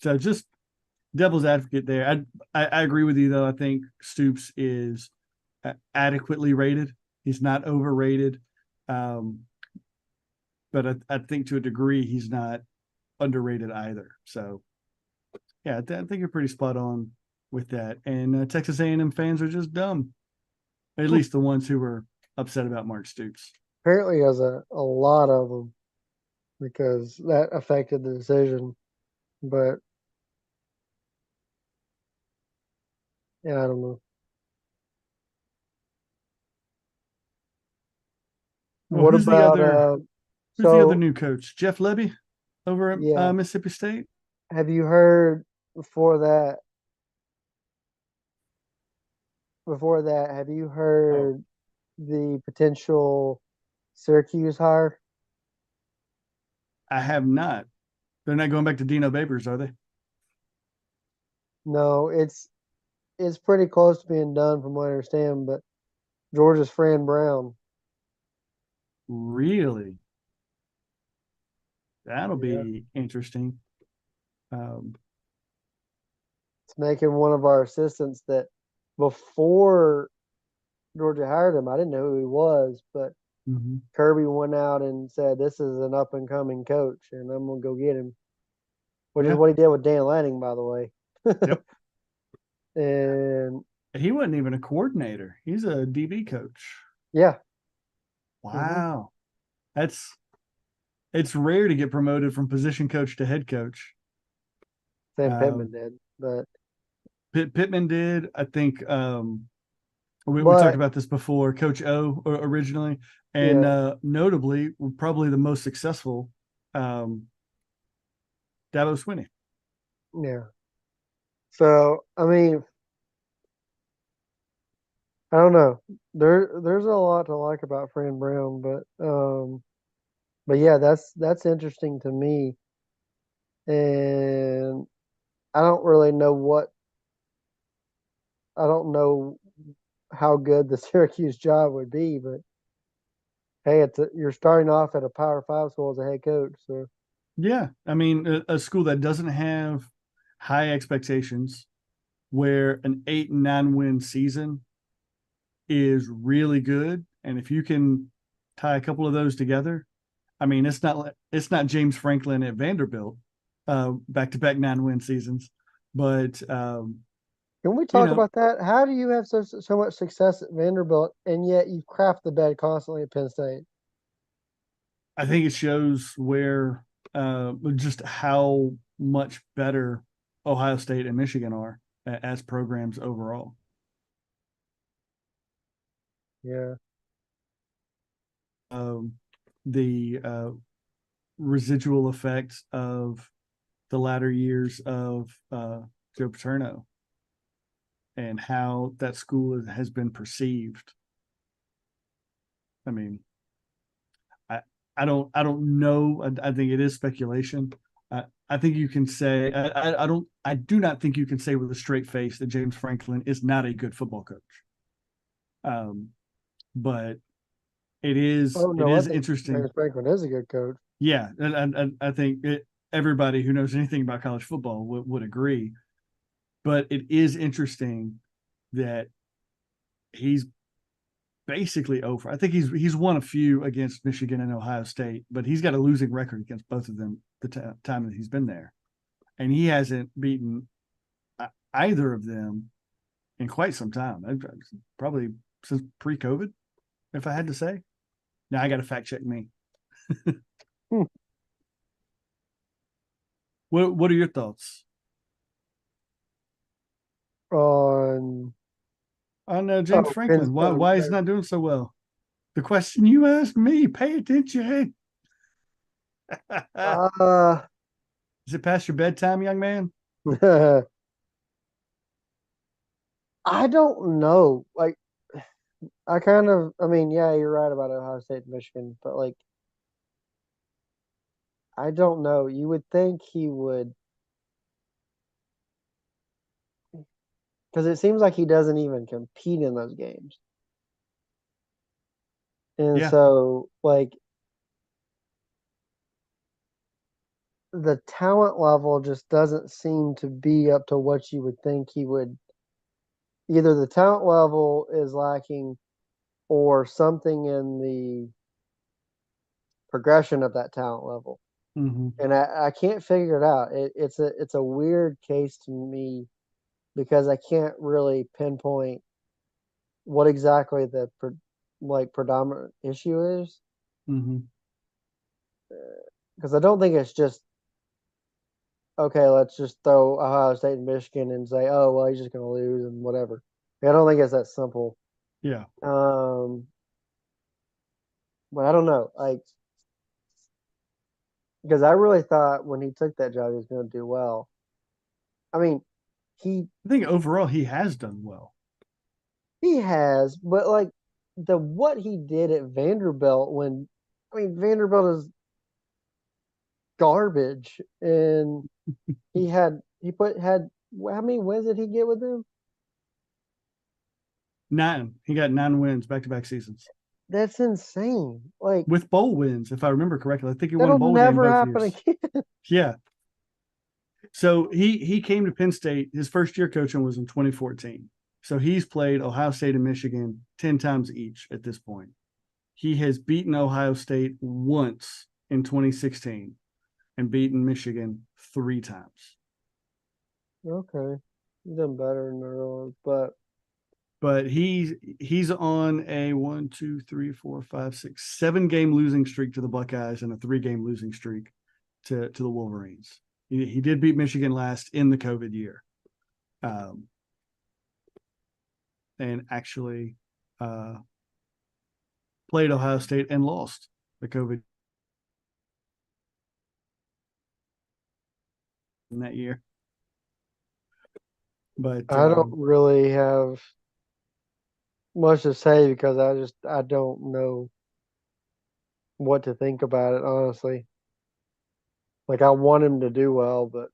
So just devil's advocate there. I agree with you though. I think Stoops is adequately rated. He's not overrated. Um, but I think to a degree he's not underrated either. So yeah, I think you're pretty spot on with that. And Texas A&M fans are just dumb, at least the ones who were upset about Mark Stoops. Apparently, has a lot of them. because that affected the decision. But yeah, I don't know. Well, What about who's the other so new coach? Jeff Lebby over at yeah, Mississippi State. have you heard before that have you Oh, heard the potential Syracuse hire? I have not. They're not going back to Dino Babers, are they? No, it's pretty close to being done from what I understand, but Georgia's Fran Brown. Really? That'll Yeah. be interesting. Um, It's making one of our assistants that before Georgia hired him, I didn't know who he was, but mhm. Kirby went out and said, "This is an up and coming coach, and I'm gonna go get him," which is Yeah. what he did with Dan Lanning, by the way. Yep. And He wasn't even a coordinator. He's a DB coach. yeah, hmm Wow. That's it's rare to get promoted from position coach to head coach. Sam Pittman Um, did, but Pittman did. I think we talked but about this before. Coach O originally, and yeah, notably, probably the most successful, um, Dabo Swinney. yeah. So I mean, I don't know. There's a lot to like about Fran Brown, but yeah, that's interesting to me, and I don't really know what I don't know how good the Syracuse job would be, but hey, you're starting off at a Power Five school as a head coach, so Yeah, I mean, a school that doesn't have high expectations, where an 8 and 9 win season is really good, and if you can tie a couple of those together, I mean, it's not James Franklin at Vanderbilt, back to back 9 win seasons, but can we you talk know, about that? How do you have so much success at Vanderbilt and yet you crap the bed constantly at Penn State? I think it shows where just how much better Ohio State and Michigan are as programs overall. Yeah, Um, the residual effects of the latter years of Joe Paterno and how that school has been perceived. I mean, I I don't know. I think it is speculation. I think you can say I do not think you can say with a straight face that James Franklin is not a good football coach. Um, but oh it no, I is think interesting. James Franklin is a good coach. Yeah, and I think everybody who knows anything about college football would agree. But it is interesting that he's basically over. I think he's won a few against Michigan and Ohio State, but he's got a losing record against both of them time that he's been there, and he hasn't beaten either of them in quite some time. Probably since pre-COVID, if I had to say. Now I got to fact check me. Hmm. What are your thoughts On on James Penn Franklin? Why State. why he's not doing so well? The question you asked me. Pay attention. Uh, Is it past your bedtime, young man? I don't know. Like, I mean, yeah, you're right about Ohio State and Michigan, but like, I don't know. You would think he would, because it seems like he doesn't even compete in those games. And Yeah. so, like, the talent level just doesn't seem to be up to what you would think he would. Either the talent level is lacking or something in the progression of that talent level. Mm-hmm. And I can't figure it out. It's a weird case to me because I can't really pinpoint what exactly like predominant issue is. Mm-hmm. because I don't think it's just okay. Let's just throw Ohio State and Michigan and say, oh well, he's just going to lose and whatever. I don't think it's that simple. Yeah. Um, but I don't know, like because I really thought when he took that job he was going to do well. I mean, he I think overall he has done well. he has, but like the what he did at Vanderbilt when I mean Vanderbilt is garbage and he had how many wins did he get with them? 9. He got 9 wins back to back seasons That's insane. Like with bowl wins, if I remember correctly. I think he won a that'll bowl game never both happen years. again. Yeah. So he came to Penn State. His first year coaching was in 2014. So he's played Ohio State and Michigan 10 times each at this point. He has beaten Ohio State once in 2016 and beaten Michigan 3 times. Okay. He's done better than the other ones, but But he's on a 1, 2, 3, 4, 5, 6, 7 game losing streak to the Buckeyes and a 3 game losing streak to the Wolverines. He did beat Michigan last in the COVID year, and actually played Ohio State and lost the COVID in that year. But I don't really have much to say because I don't know what to think about it, honestly. Like I want him to do well, but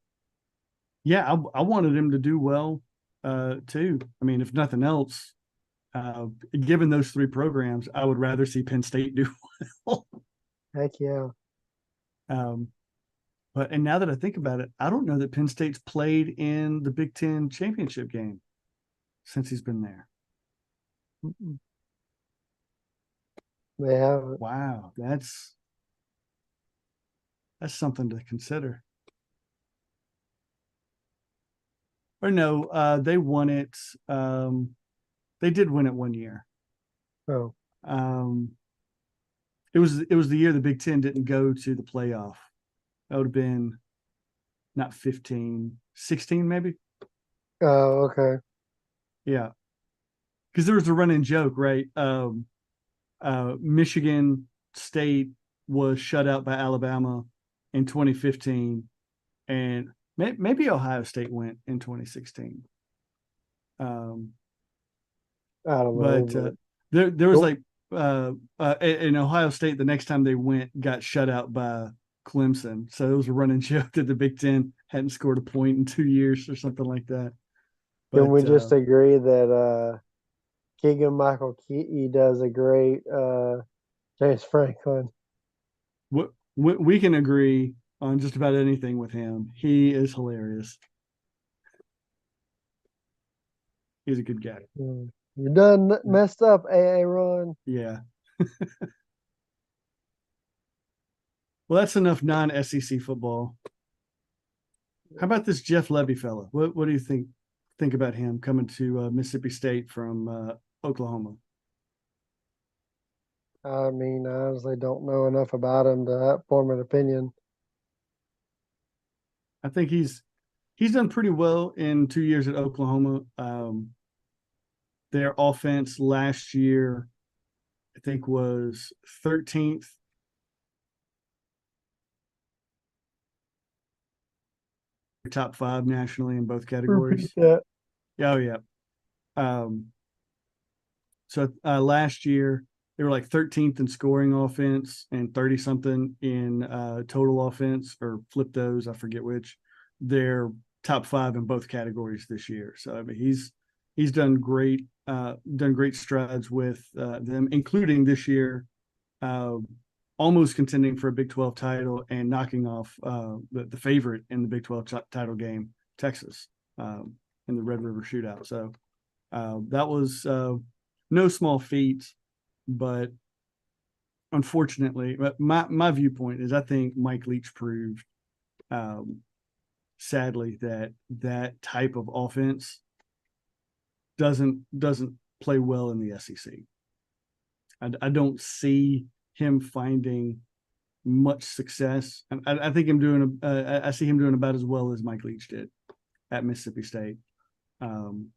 yeah, I wanted him to do well too. I mean, if nothing else, given those 3 programs, I would rather see Penn State do well. heck yeah. um, and now that I think about it, I don't know that Penn State's played in the Big Ten championship game since he's been there. Mm-mm. They haven't. Wow, that's something to consider. Or no, they won it. They did win it one year. Oh. Um, it was the year the Big Ten didn't go to the playoff. That would have been not 15, 16 maybe. Oh, okay. Yeah, because there was a running joke, right? Michigan State was shut out by Alabama in 2015, and maybe Ohio State went in 2016. Um, I don't know, but but there was nope. like in Ohio State, the next time they went, got shut out by Clemson. So it was a running joke that the Big Ten hadn't scored a point in 2 years or something like that. Can we But just agree that Keegan Michael Key does a great James Franklin? we can agree on just about anything with him. He is hilarious. He's a good guy. You done messed up, AA Run. Yeah. Well, that's enough non-SEC football. How about this Jeff Levy fella? What do you think about him coming to Mississippi State from Oklahoma? I mean, I honestly don't know enough about him to form an opinion. I think he's done pretty well in 2 years at Oklahoma. Their offense last year, I think, was 13th. Top 5 nationally in both Repeat categories. that. Oh yeah. Um, so last year they were like 13th in scoring offense and 30 something in total offense, or flip those, I forget which. They're top 5 in both categories this year. So I mean he's done great strides with them, including this year uh, almost contending for a Big 12 title and knocking off the favorite in the Big 12 title game, Texas, in the Red River Shootout. So that was no small feat, but unfortunately, my viewpoint is I think Mike Leach proved, sadly, that type of offense doesn't play well in the SEC. I don't see him finding much success. I think him doing. I see him doing about as well as Mike Leach did at Mississippi State, um,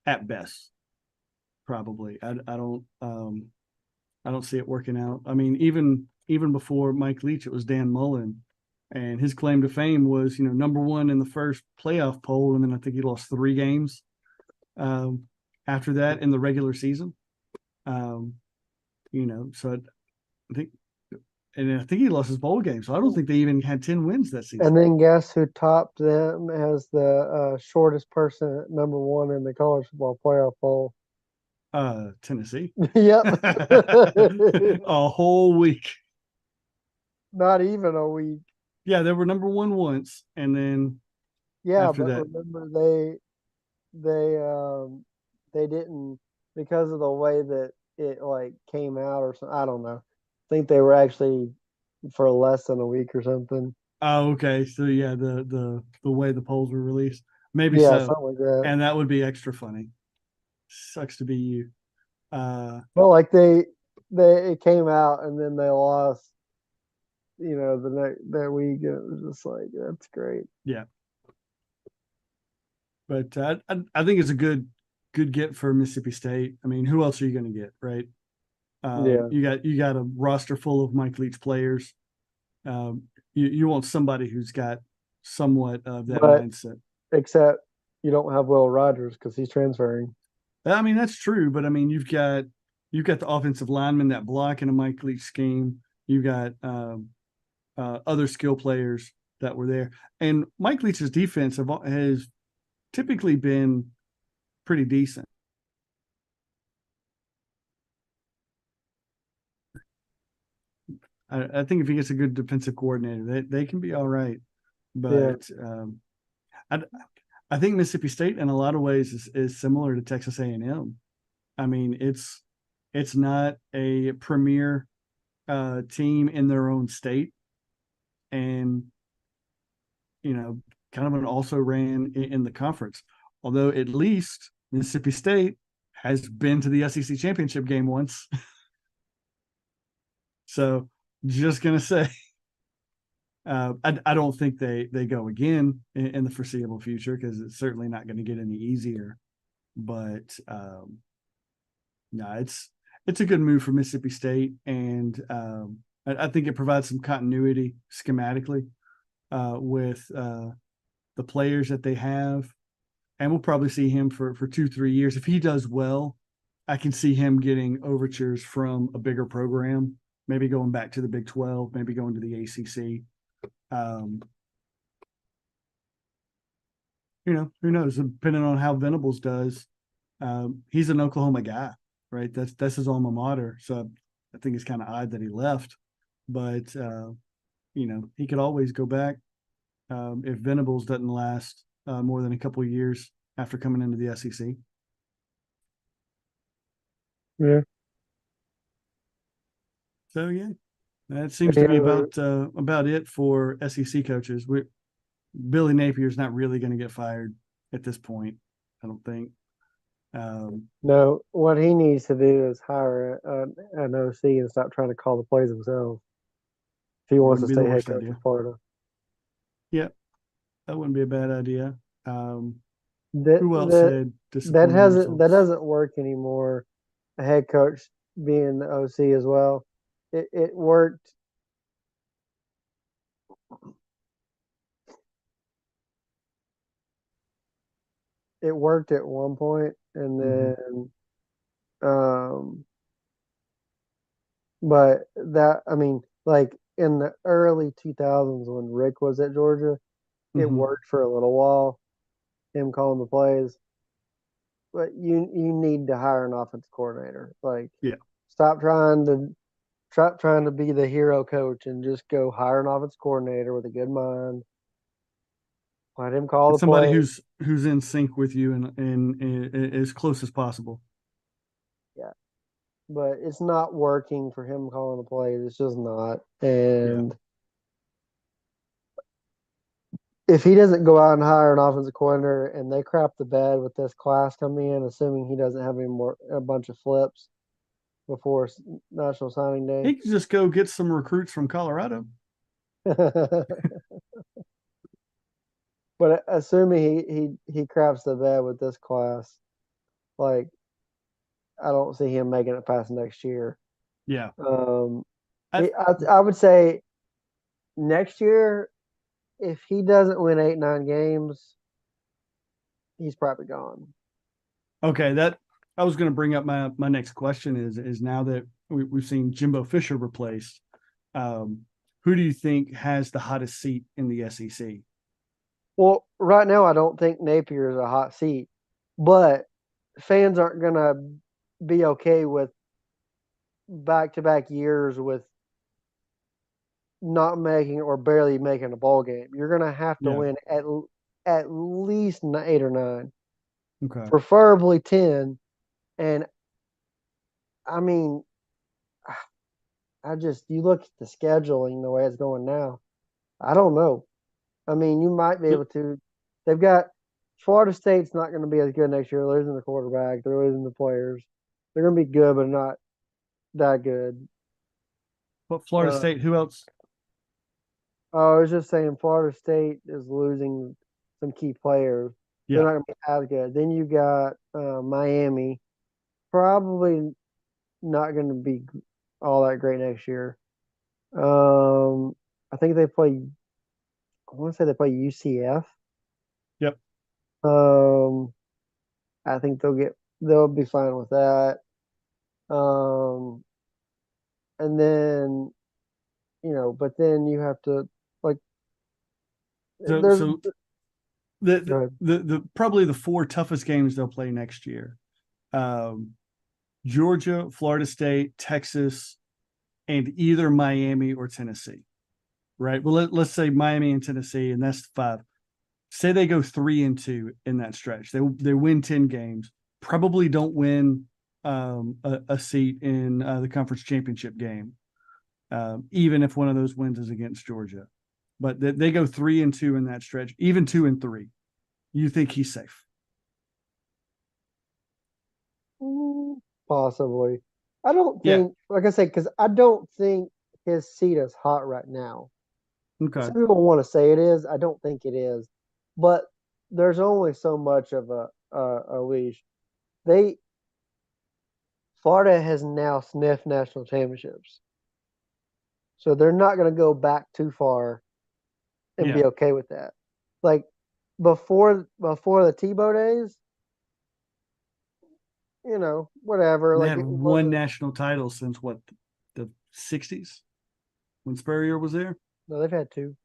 at best, probably. I don't see it working out. I mean, even before Mike Leach, it was Dan Mullen, and his claim to fame was, number one in the first playoff poll, and then I think he lost 3 games um, after that in the regular season. Um, so I think, and I think he lost his bowl game, so I don't think they even had 10 wins that And season. then guess who topped them as the shortest person at number one in the college football playoff poll? Tennessee, Yep. a whole week. Not even a week. Yeah, they were number one once, and then Yeah, after but that, remember they didn't, because of the way that it like came out or something. I don't know. I think they were actually for less than a week or something. oh, okay. So yeah, the way the polls were released, maybe Yeah, so, something like that. and that would be extra funny. Sucks to be you. Well, like they it came out and then they lost, the next that week. It was just like that's great. Yeah, but I think it's a good get for Mississippi State. I mean, who else are you going to get, right? Yeah, You got a roster full of Mike Leach players. You want somebody who's got somewhat of that but mindset. except you don't have Will Rogers because he's transferring. I mean, that's true, but I mean, you've got the offensive lineman that block in a Mike Leach scheme. You've got other skill players that were there, and Mike Leach's defense has typically been pretty decent. I think if he gets a good defensive coordinator, they can be all right. Yeah, But I I think Mississippi State in a lot of ways is similar to Texas A&M. I mean, it's not a premier team in their own state, and kind of an also ran in the conference. Although at least Mississippi State has been to the SEC championship game once. So just gonna say, I don't think they go again in the foreseeable future because it's certainly not going to get any easier. But no, it's a good move for Mississippi State, and I think it provides some continuity schematically with the players that they have, and we'll probably see him for 2-3 years. If he does well, I can see him getting overtures from a bigger program, maybe going back to the Big 12, maybe going to the ACC. Um, who knows? Depending on how Venables does, he's an Oklahoma guy, right? That's his alma mater. So I think it's kind of odd that he left, but he could always go back if Venables doesn't last more than a couple of years after coming into the SEC. yeah. So yeah, that seems to Any be other? about it for SEC coaches. Billy Napier's not really going to get fired at this point. I don't think. No, what he needs to do is hire an OC and stop trying to call the plays himself if he wants to Wouldn't be the stay head worst coach of idea. Florida. Yeah, that wouldn't be a bad idea. That Who else that had that disappointing hasn't that results? doesn't work anymore. A head coach being the OC as well. It worked. It worked at one point, and Mm-hmm. then um, but that I mean, like in the early 2000s when Rick was at Georgia, it Mm-hmm. worked for a little while. Him calling the plays, but you need to hire an offense coordinator. Like, Yeah, stop trying to be the hero coach and just go hire an offense coordinator with a good mind. Let him call and the somebody plays. who's in sync with you and as close as possible. Yeah, but it's not working for him calling the plays. It's just not. Yeah, And if he doesn't go out and hire an offensive coordinator and they crap the bed with this class coming in, assuming he doesn't have any more a bunch of flips, before National Signing Day. He could just go get some recruits from Colorado. But assuming he craps the bed with this class, like I don't see him making it past next year. Yeah. Um, I, I would say next year, if he doesn't win 8, 9 games, he's probably gone. okay, that I was going to bring up my next question is now that we've seen Jimbo Fisher replaced, um, who do you think has the hottest seat in the SEC? Well, right now I don't think Napier is a hot seat, but fans aren't gonna be okay with back-to-back years with not making or barely making a ball game. You're gonna have to Yeah. win at least 8 or 9, Okay. preferably 10. And I mean, I just you look at the scheduling the way it's going now. I don't know. I mean, you might be able to. They've got Florida State's not going to be as good next year. They're losing the quarterback. They're losing the players. They're going to be good, but not that good. But Florida Uh, State, who else? I was just saying, Florida State is losing some key players. They're Yeah. not going to be as good. Then you got Miami, probably not going to be all that great next year. I think they play. I want to say they play UCF. Yep. Um, I think they'll be fine with that. Um, and then but then you have to like So there's so go the ahead. the probably the four toughest games they'll play next year. Um, Georgia, Florida State, Texas, and either Miami or Tennessee. Right. Well, let's say Miami and Tennessee, and that's five. Say they go 3-2 in that stretch. They win 10 games. Probably don't win a seat in the conference championship game, even if one of those wins is against Georgia. But they go 3-2 in that stretch, even 2-3. You think he's safe? Mm, possibly. I don't Yeah. think, like I said, because I don't think his seat is hot right now. Okay. Some people want to say it is. I don't think it is, but there's only so much of a leash. They Florida has now sniffed national championships, so they're not going to go back too far and Yeah. be okay with that. Like before the Tebow days, whatever. And they Like had it one wasn't. national title since what, the 60s when Spurrier was there? No, they've had two.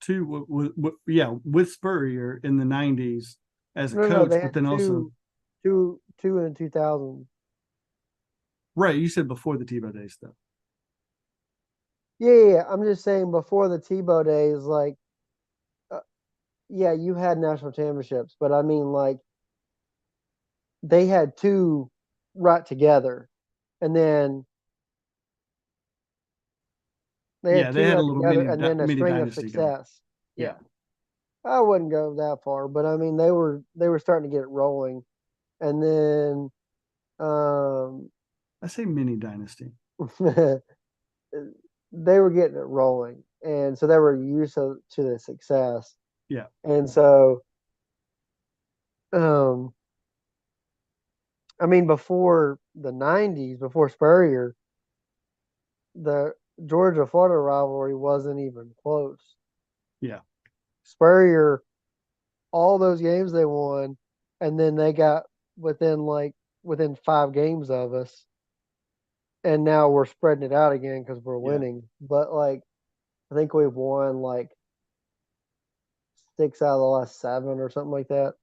Two, yeah, with Spurrier in the 90s as a No, coach, they but had then also, two in 2000. right, you said before the Tebow days, though. Yeah. I'm just saying before the Tebow days, like, uh, yeah, you had national championships, but I mean, like, they had two right together, and then they had Yeah, they two had a right little together, and then a mini string of dynasty going. success. Yeah. Yeah, I wouldn't go that far, but I mean, they were starting to get it rolling, and then um, I say mini dynasty. they were getting it rolling, and so they were used to the success, Yeah. and so um, I mean, before the '90s, before Spurrier, the Georgia Florida rivalry wasn't even close. Yeah. Spurrier, all those games they won, and then they got within 5 games of us, and now we're spreading it out again because we're Yeah. winning. But like, I think we've won like 6 out of the last 7 or something like that.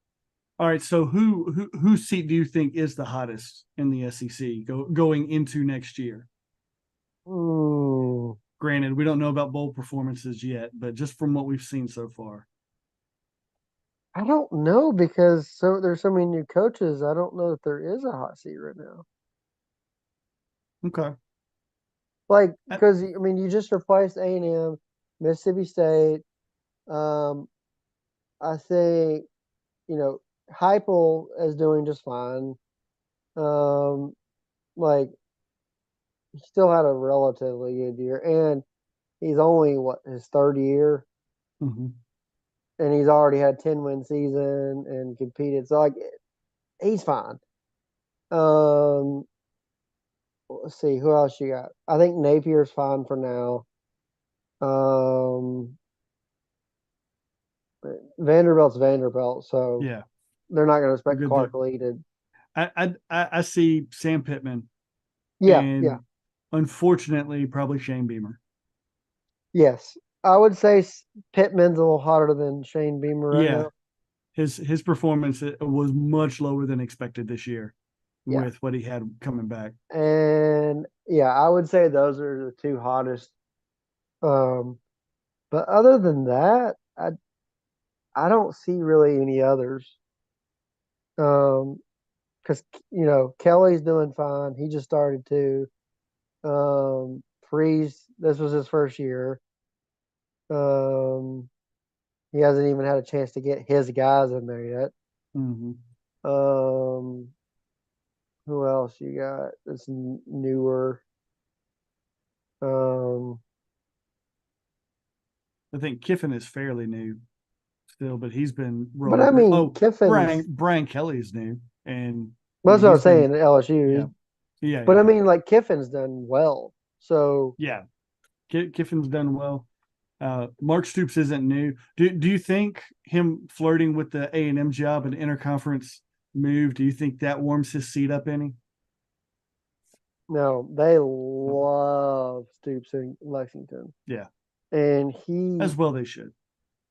All right. So whose seat do you think is the hottest in the SEC going into next year? Hmm. Granted, we don't know about bowl performances yet, but just from what we've seen so far. I don't know because there's so many new coaches. I don't know that there is a hot seat right now. Okay. Like, I, because I mean, you just replaced A&M, Mississippi State. Um, I think Heupel is doing just fine. Um, Like he still had a relatively good year, and he's only what his third year, Hmm. and he's already had 10-win season and competed. So like he's fine. Um, let's see who else you got. I think Napier's fine for now. Um, Vanderbilt's Vanderbilt, so Yeah, they're not going to we're expect good there. Clark Lee to. I see Sam Pittman Yeah, yeah, and unfortunately probably Shane Beamer. yes. I would say Pittman's a little hotter than Shane Beamer right Yeah, now. his performance was much lower than expected this year Yeah, with what he had coming back. and yeah, I would say those are the two hottest. Um, but other than that, I don't see really any others. Um, because Kelly's doing fine. He just started too. Freeze, this was his first year. Um, he hasn't even had a chance to get his guys in there yet. Hmm. Um, who else you got that's newer? Um, I think Kiffin is fairly new still, but he's been but rolling I great. mean, Oh, Kiffin's. Brian Kelly is new, and I That's mean what I was he's been saying at LSU. yeah yeah But yeah I mean, like Kiffin's done well. So yeah. Kiffin's done well. Mark Stoops isn't new. Do you think him flirting with the A&M job and interconference move? Do you think that warms his seat up any? no, they No. love Stoops in Lexington, Yeah, and he, as well they should.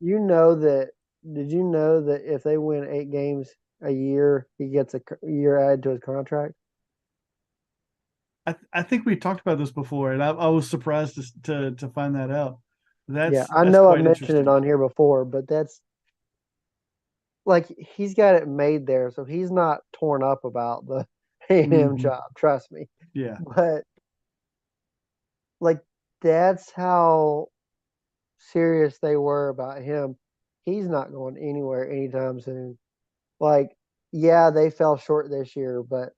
you know that. Did you know that if they win 8 games a year, he gets a year added to his contract? I think we talked about this before, and I was surprised to find that out. Yeah, That's I that's know I quite mentioned it interesting. on here before, but that's like he's got it made there, so he's not torn up about the A&M Hmm. job. Trust me, Yeah, but like that's how serious they were about him. He's not going anywhere anytime soon. Like, yeah, they fell short this year, but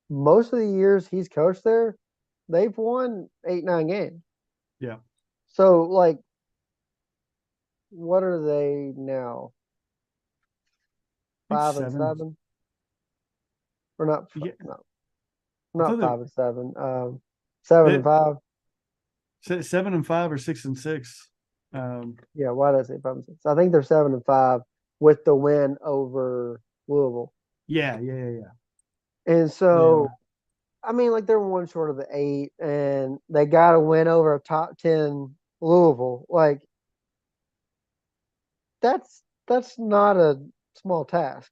most of the years he's coached there, they've won 8, 9 games. yeah. So, like, what are they now? I think Five and seven. seven, or not? Yeah, No, I not thought that 5 and 7. 7 and 5. 7-5 or 6-6. Yeah, why did I say 5 and 6? I think they're 7 and 5 with the win over Louisville. Yeah, yeah, yeah, yeah. And They so are. I mean, like they're one short of the 8, and they got to win over a top 10 Louisville. Like that's not a small task.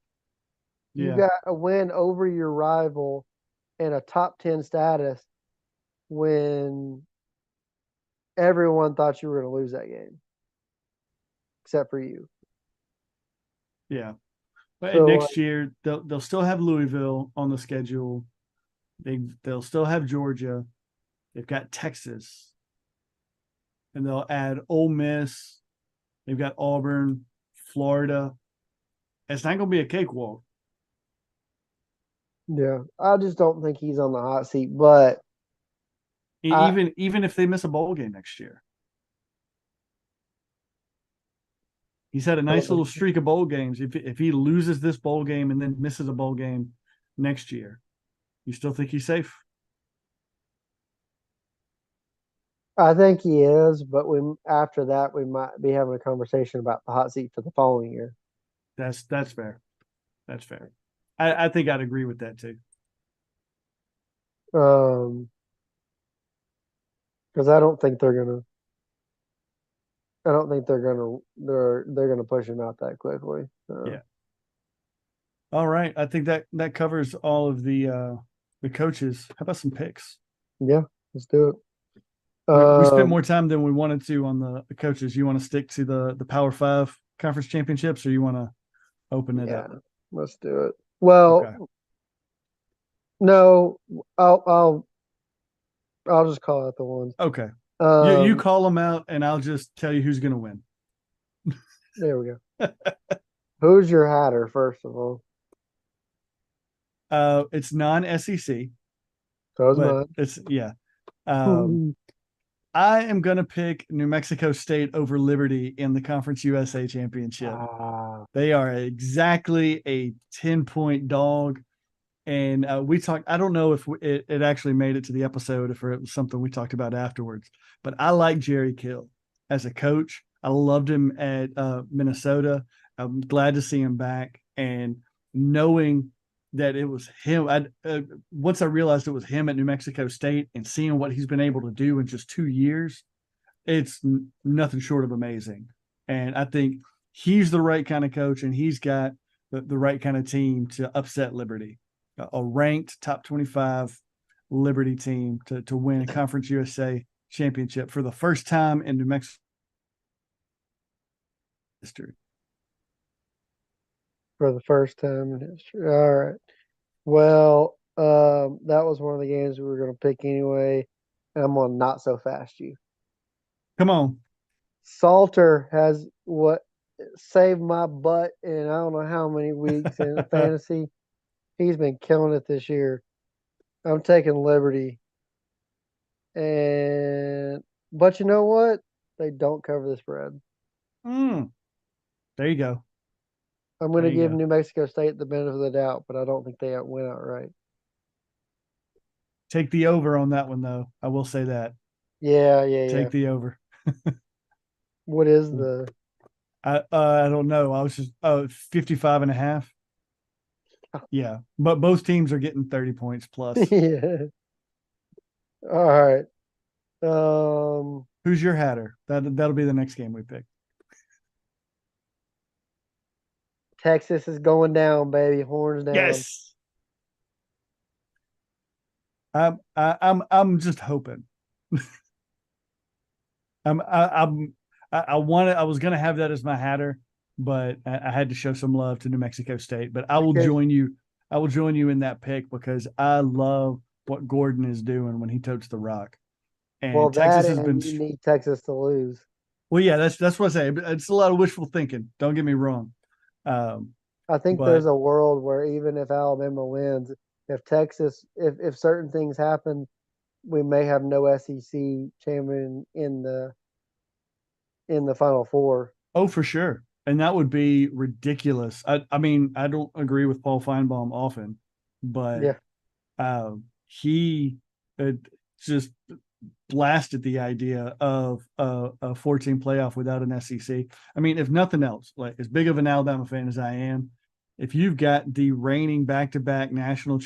You Yeah, got a win over your rival in a top 10 status when everyone thought you were going to lose that game, except for you. yeah. But So next year they'll still have Louisville on the schedule. They'll still have Georgia. They've got Texas, and they'll add Ole Miss. They've got Auburn, Florida. It's not going to be a cakewalk. yeah, I just don't think he's on the hot seat. But I Even if they miss a bowl game next year, he's had a nice little streak of bowl games. If he loses this bowl game and then misses a bowl game next year, you still think he's safe? I think he is, but we after that we might be having a conversation about the hot seat for the following year. That's fair. That's fair. I think I'd agree with that too. Um, because I don't think they're gonna push him out that quickly. So Yeah. All right. I think that covers all of the coaches. How about some picks? yeah, let's do it. We spent more time than we wanted to on the coaches. You want to stick to the Power Five conference championships, or you want to open it Yeah, up? let's do it. Well, Okay. no, I'll I'll I'll just call out the ones. Okay. You Um, call them out, and I'll just tell you who's going to win. there we go. Who's your hatter, first of all? It's non-SEC. So is but mine. it's yeah. Um, I am going to pick New Mexico State over Liberty in the Conference USA Championship. Ah, They are exactly a 10-point dog. And we talked, I don't know if it actually made it to the episode, if it was something we talked about afterwards, but I like Jerry Kill as a coach. I loved him at Minnesota. I'm glad to see him back. And knowing that it was him, once I realized it was him at New Mexico State and seeing what he's been able to do in just 2 years, it's nothing short of amazing. And I think he's the right kind of coach, and he's got the right kind of team to upset Liberty, a ranked top 25 Liberty team to win a Conference USA championship for the first time in New Mexico history. for the first time in history. All right. Well, that was one of the games we were going to pick anyway. And I'm going to not so fast you. Come on. Salter has what saved my butt in I don't know how many weeks in fantasy. He's been killing it this year. I'm taking Liberty. And but you know what? They don't cover the spread. There you go. I'm going There to you give go. New Mexico State the benefit of the doubt, but I don't think they win outright. Take the over on that one, though. I will say that. Yeah, yeah, yeah. Take the over. What is the I don't know. I was just 55 and a half. Yeah. But both teams are getting 30 points plus. yeah. All right. Um, Who's your hatter? That'll be the next game we pick. Texas is going down, baby. Horns down. Yes. I'm just hoping. I wanted I was gonna have that as my hatter, but I had to show some love to New Mexico State. But I will Because join you. I will join you in that pick because I love what Gordon is doing when he totes the rock. well, And that Texas has and been you need Texas to lose. well, yeah, that's what I say. It's a lot of wishful thinking. Don't get me wrong. Um, I think but there's a world where even if Alabama wins, if Texas, if certain things happen, we may have no SEC champion in the Final Four. oh, for sure. And that would be ridiculous. I mean, I don't agree with Paul Feinbaum often, but Yeah, he just blasted the idea of a 14 playoff without an SEC. I mean, if nothing else, like as big of an Alabama fan as I am, if you've got the reigning back-to-back national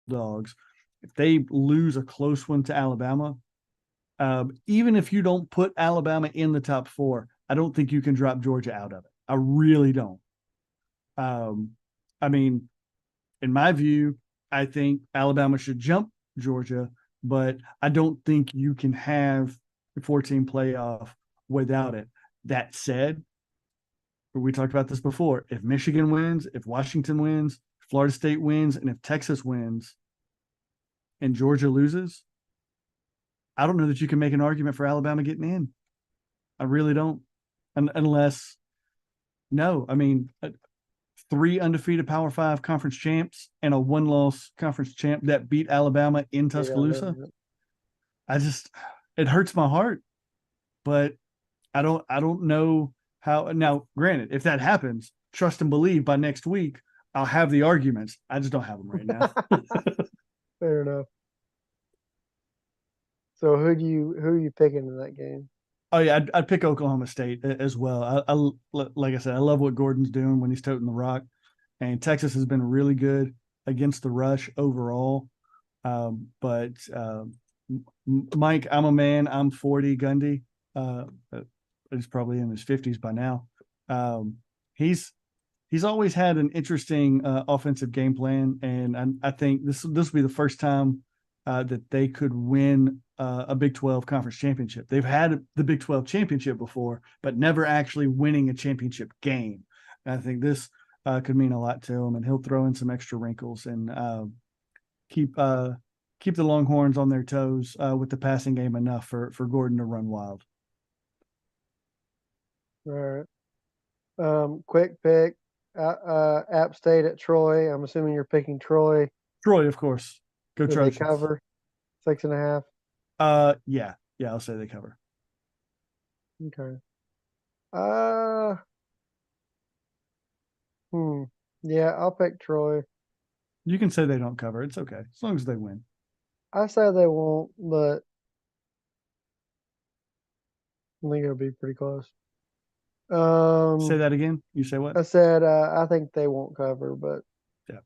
dogs, if they lose a close one to Alabama, even if you don't put Alabama in the top four, I don't think you can drop Georgia out of it. I really don't. Um, I mean, in my view, I think Alabama should jump Georgia, but I don't think you can have the 14 playoff without it. That said, we talked about this before. If Michigan wins, if Washington wins, Florida State wins, and if Texas wins and Georgia loses, I don't know that you can make an argument for Alabama getting in. I really don't. Unless, no, I mean, three undefeated Power Five conference champs and a one-loss conference champ that beat Alabama in beat Tuscaloosa. Alabama. I just, it hurts my heart, but I don't know how. Now, granted, if that happens, trust and believe by next week, I'll have the arguments. I just don't have them right now. Fair enough. So who are you picking in that game? Oh yeah, I'd pick Oklahoma State as well. Like I said, I love what Gordon's doing when he's toting the rock, and Texas has been really good against the rush overall. But Mike, I'm a man. I'm 40. Gundy, he's probably in his 50s by now. Um, he's he's always had an interesting offensive game plan, and I think this will be the first time that they could win a Big 12 conference championship. They've had the Big 12 championship before, but never actually winning a championship game. And I think this could mean a lot to him, and he'll throw in some extra wrinkles and keep keep the Longhorns on their toes with the passing game enough for Gordon to run wild. All right. Quick pick. App State at Troy. I'm assuming you're picking Troy. Troy, of course. Go Do they Trojans. cover 6.5? Yeah, yeah, I'll say they cover. Okay. Uh, hmm. Yeah, I'll pick Troy. You can say they don't cover. It's okay as long as they win. I say they won't, but I think it'll be pretty close. Say Um, that again. You say what? I said I think they won't cover, but Yeah,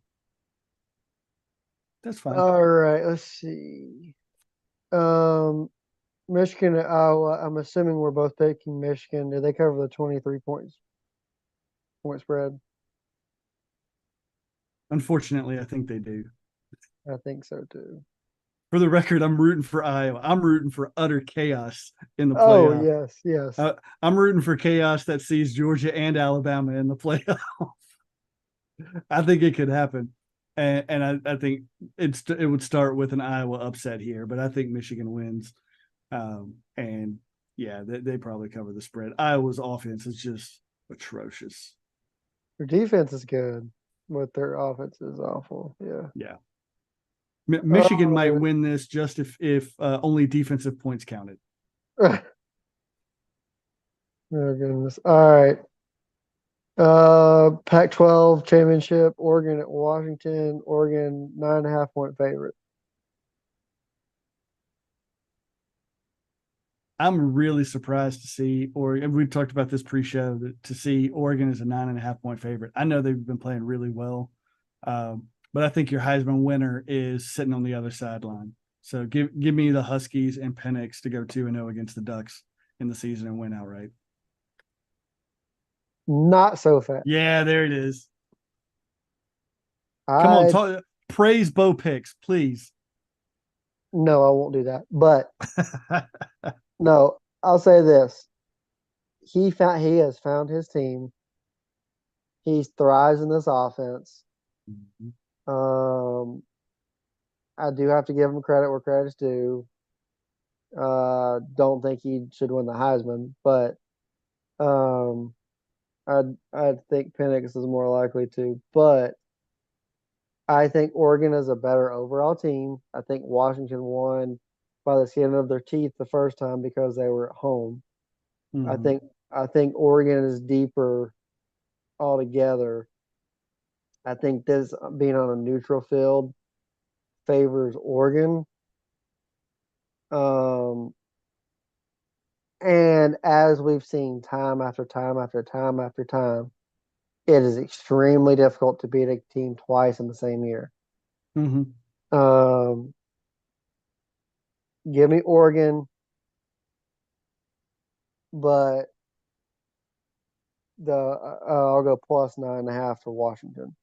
that's fine. all right. Let's see. Um, Michigan at Iowa. I'm assuming we're both picking Michigan. Do they cover the 23 point spread? Unfortunately, I think they do. I think so too. For the record, I'm rooting for Iowa. I'm rooting for utter chaos in the Oh playoff. yes, yes. I'm rooting for chaos that sees Georgia and Alabama in the playoff. I think it could happen, and I think it would start with an Iowa upset here, but I think Michigan wins, and yeah, they probably cover the spread. Iowa's offense is just atrocious. Their defense is good, but their offense is awful. Yeah. Yeah, Michigan might Oh, win this just if only defensive points counted. oh goodness. All right. Pac-12 championship. Oregon at Washington. Oregon 9.5 point favorite. I'm really surprised to see Oregon. We talked about this pre-show to see Oregon as a 9.5 point favorite. I know they've been playing really well, but I think your Heisman winner is sitting on the other sideline. So give me the Huskies and Penix to go 2-0 against the Ducks in the season and win outright. Not so fast. Yeah, there it is. Come on, I talk, praise Bo Picks, please. No, I won't do that. But no, I'll say this. He has found his team. He thrives in this offense. Um, I do have to give him credit where credit's due. Don't think he should win the Heisman, but um, I think Penix is more likely to. But I think Oregon is a better overall team. I think Washington won by the skin of their teeth the first time because they were at home. I Mm-hmm. think I think Oregon is deeper altogether. I think this being on a neutral field favors Oregon. Um, and as we've seen time after time after time after time, it is extremely difficult to beat a team twice in the same year. Mm-hmm. Um, Give me Oregon, but I'll go plus 9.5 for Washington.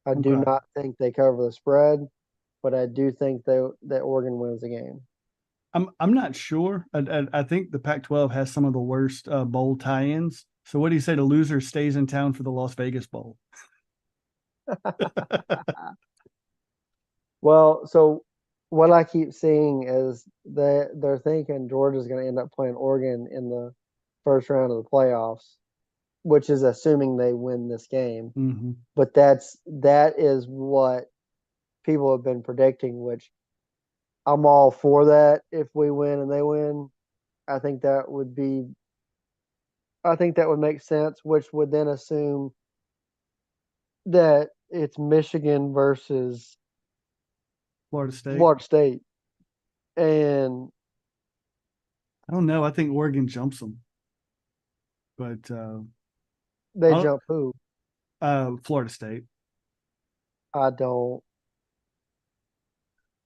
I do Okay. not think they cover the spread, but I do think that Oregon wins the game. I'm not sure. I think the Pac-12 has some of the worst bowl tie-ins. So what do you say? The loser stays in town for the Las Vegas Bowl. Well, so what I keep seeing is that they're thinking Georgia's going to end up playing Oregon in the first round of the playoffs, which is assuming they win this game. Mm-hmm. But that is what people have been predicting, which I'm all for that. If we win and they win, I think that would be I think that would make sense, which would then assume that it's Michigan versus Florida State. Florida State, and I don't know. I think Oregon jumps them, but they I'll, jump who? Florida State I don't.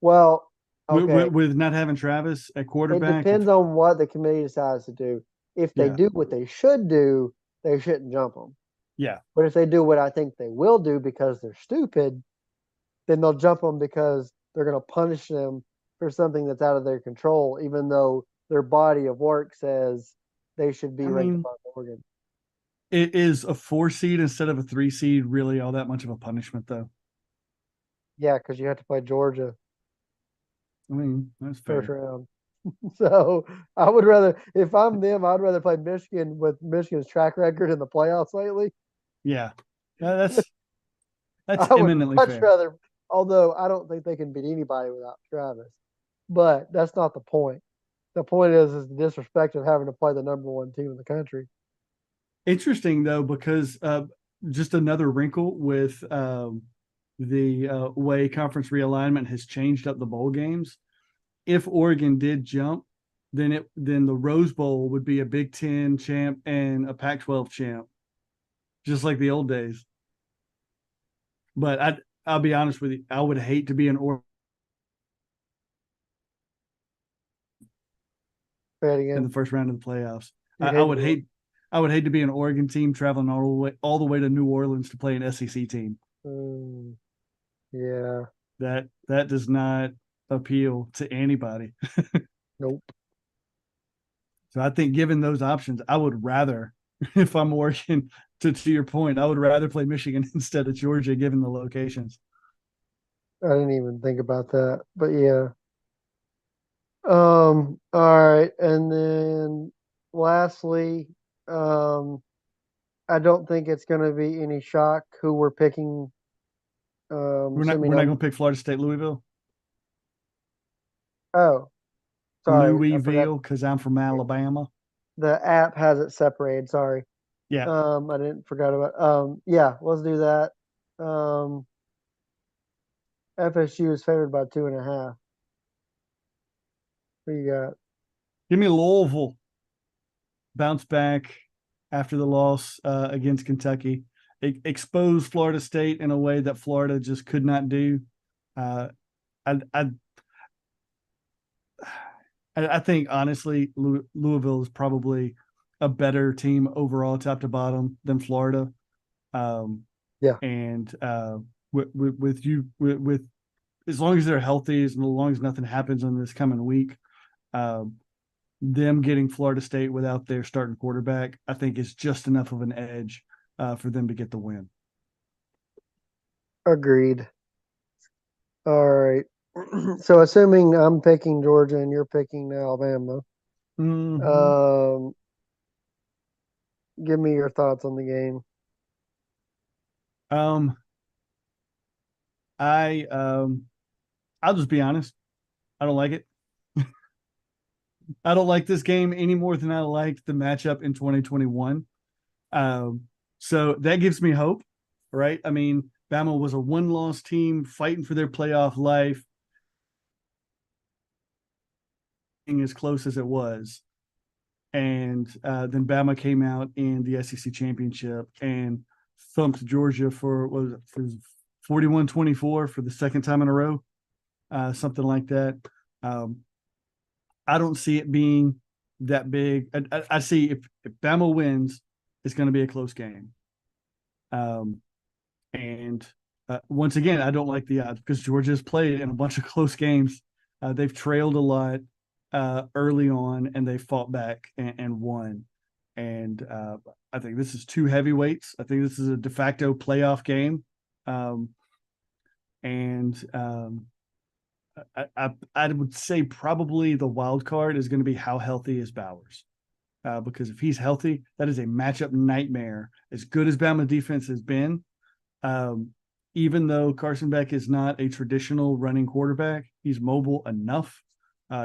Well, okay. with not having Travis at It quarterback. depends on what the committee decides to do. If they Yeah, do what they should do, they shouldn't jump them. yeah. But if they do what I think they will do because they're stupid, then they'll jump them because they're going to punish them for something that's out of their control, even though their body of work says they should be I ranked mean, above Oregon. it is a 4 seed instead of a 3 seed really all that much of a punishment, though? Yeah, because you have to play Georgia I mean, that's first fair. round. So I would rather, if I'm them, I'd rather play Michigan with Michigan's track record in the playoffs lately. Yeah, That's I would eminently much fair. rather, although I don't think they can beat anybody without Travis. But that's not the point. The point is the disrespect of having to play the number one team in the country. Interesting though, because just another wrinkle with the way conference realignment has changed up the bowl games. If Oregon did jump, then the Rose Bowl would be a Big Ten champ and a Pac-12 champ, just like the old days. But I'll be honest with you, I would hate to be an Oregon Say it in the again. first round of the playoffs. You'd I hate to would be one. hate to be an Oregon team traveling all the way to New Orleans to play an SEC team. Mm, yeah. That does not appeal to anybody. Nope. So I think given those options, I would rather, if I'm Oregon, to your point, I would rather play Michigan instead of Georgia, given the locations. I didn't even think about that. But yeah. All right. And then lastly, um, I don't think it's gonna be any shock who we're picking. We're Assuming not I'm going to pick Florida State Louisville, oh, sorry, I forgot Louisville, because I'm from Alabama. the app has it separated. Sorry. Yeah, I didn't forgot about yeah, let's do that. Um FSU is favored by 2.5. Who you got? give me Louisville. Bounce back after the loss against Kentucky. Expose Florida State in a way that Florida just could not do. Uh, I, I I think honestly, Louisville is probably a better team overall, top to bottom, than Florida. Um, Yeah, and with as long as they're healthy, as long as nothing happens on this coming week, um, them getting Florida State without their starting quarterback, I think is just enough of an edge for them to get the win. agreed. All right. So assuming I'm picking Georgia and you're picking Alabama, Mm-hmm. um, give me your thoughts on the game. Um, I I'll just be honest. I don't like it. I don't like this game any more than I liked the matchup in 2021. Um, so that gives me hope, right? I mean, Bama was a one-loss team fighting for their playoff life, as close as it was, and then Bama came out in the SEC championship and thumped Georgia for what was it, for 41-24 for the second time in a row, something like that. Um, I don't see it being that big. I see if Bama wins, it's going to be a close game. Um, and once again, I don't like the odds because Georgia's played in a bunch of close games. They've trailed a lot early on, and they fought back and won. And I think this is two heavyweights. I think this is a de facto playoff game. Um, and I would say probably the wild card is going to be how healthy is Bowers. Because if he's healthy, that is a matchup nightmare. As good as Bama defense has been, um, even though Carson Beck is not a traditional running quarterback, he's mobile enough.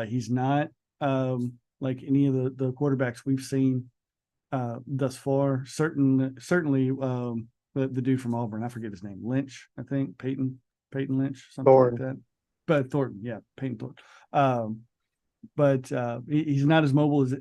He's not like any of the quarterbacks we've seen thus far. Certainly the dude from Auburn, I forget his name, Lynch, I think Peyton Lynch, something like Thorne. that. But Thornton, yeah, Peyton Thornton. But he's not as mobile as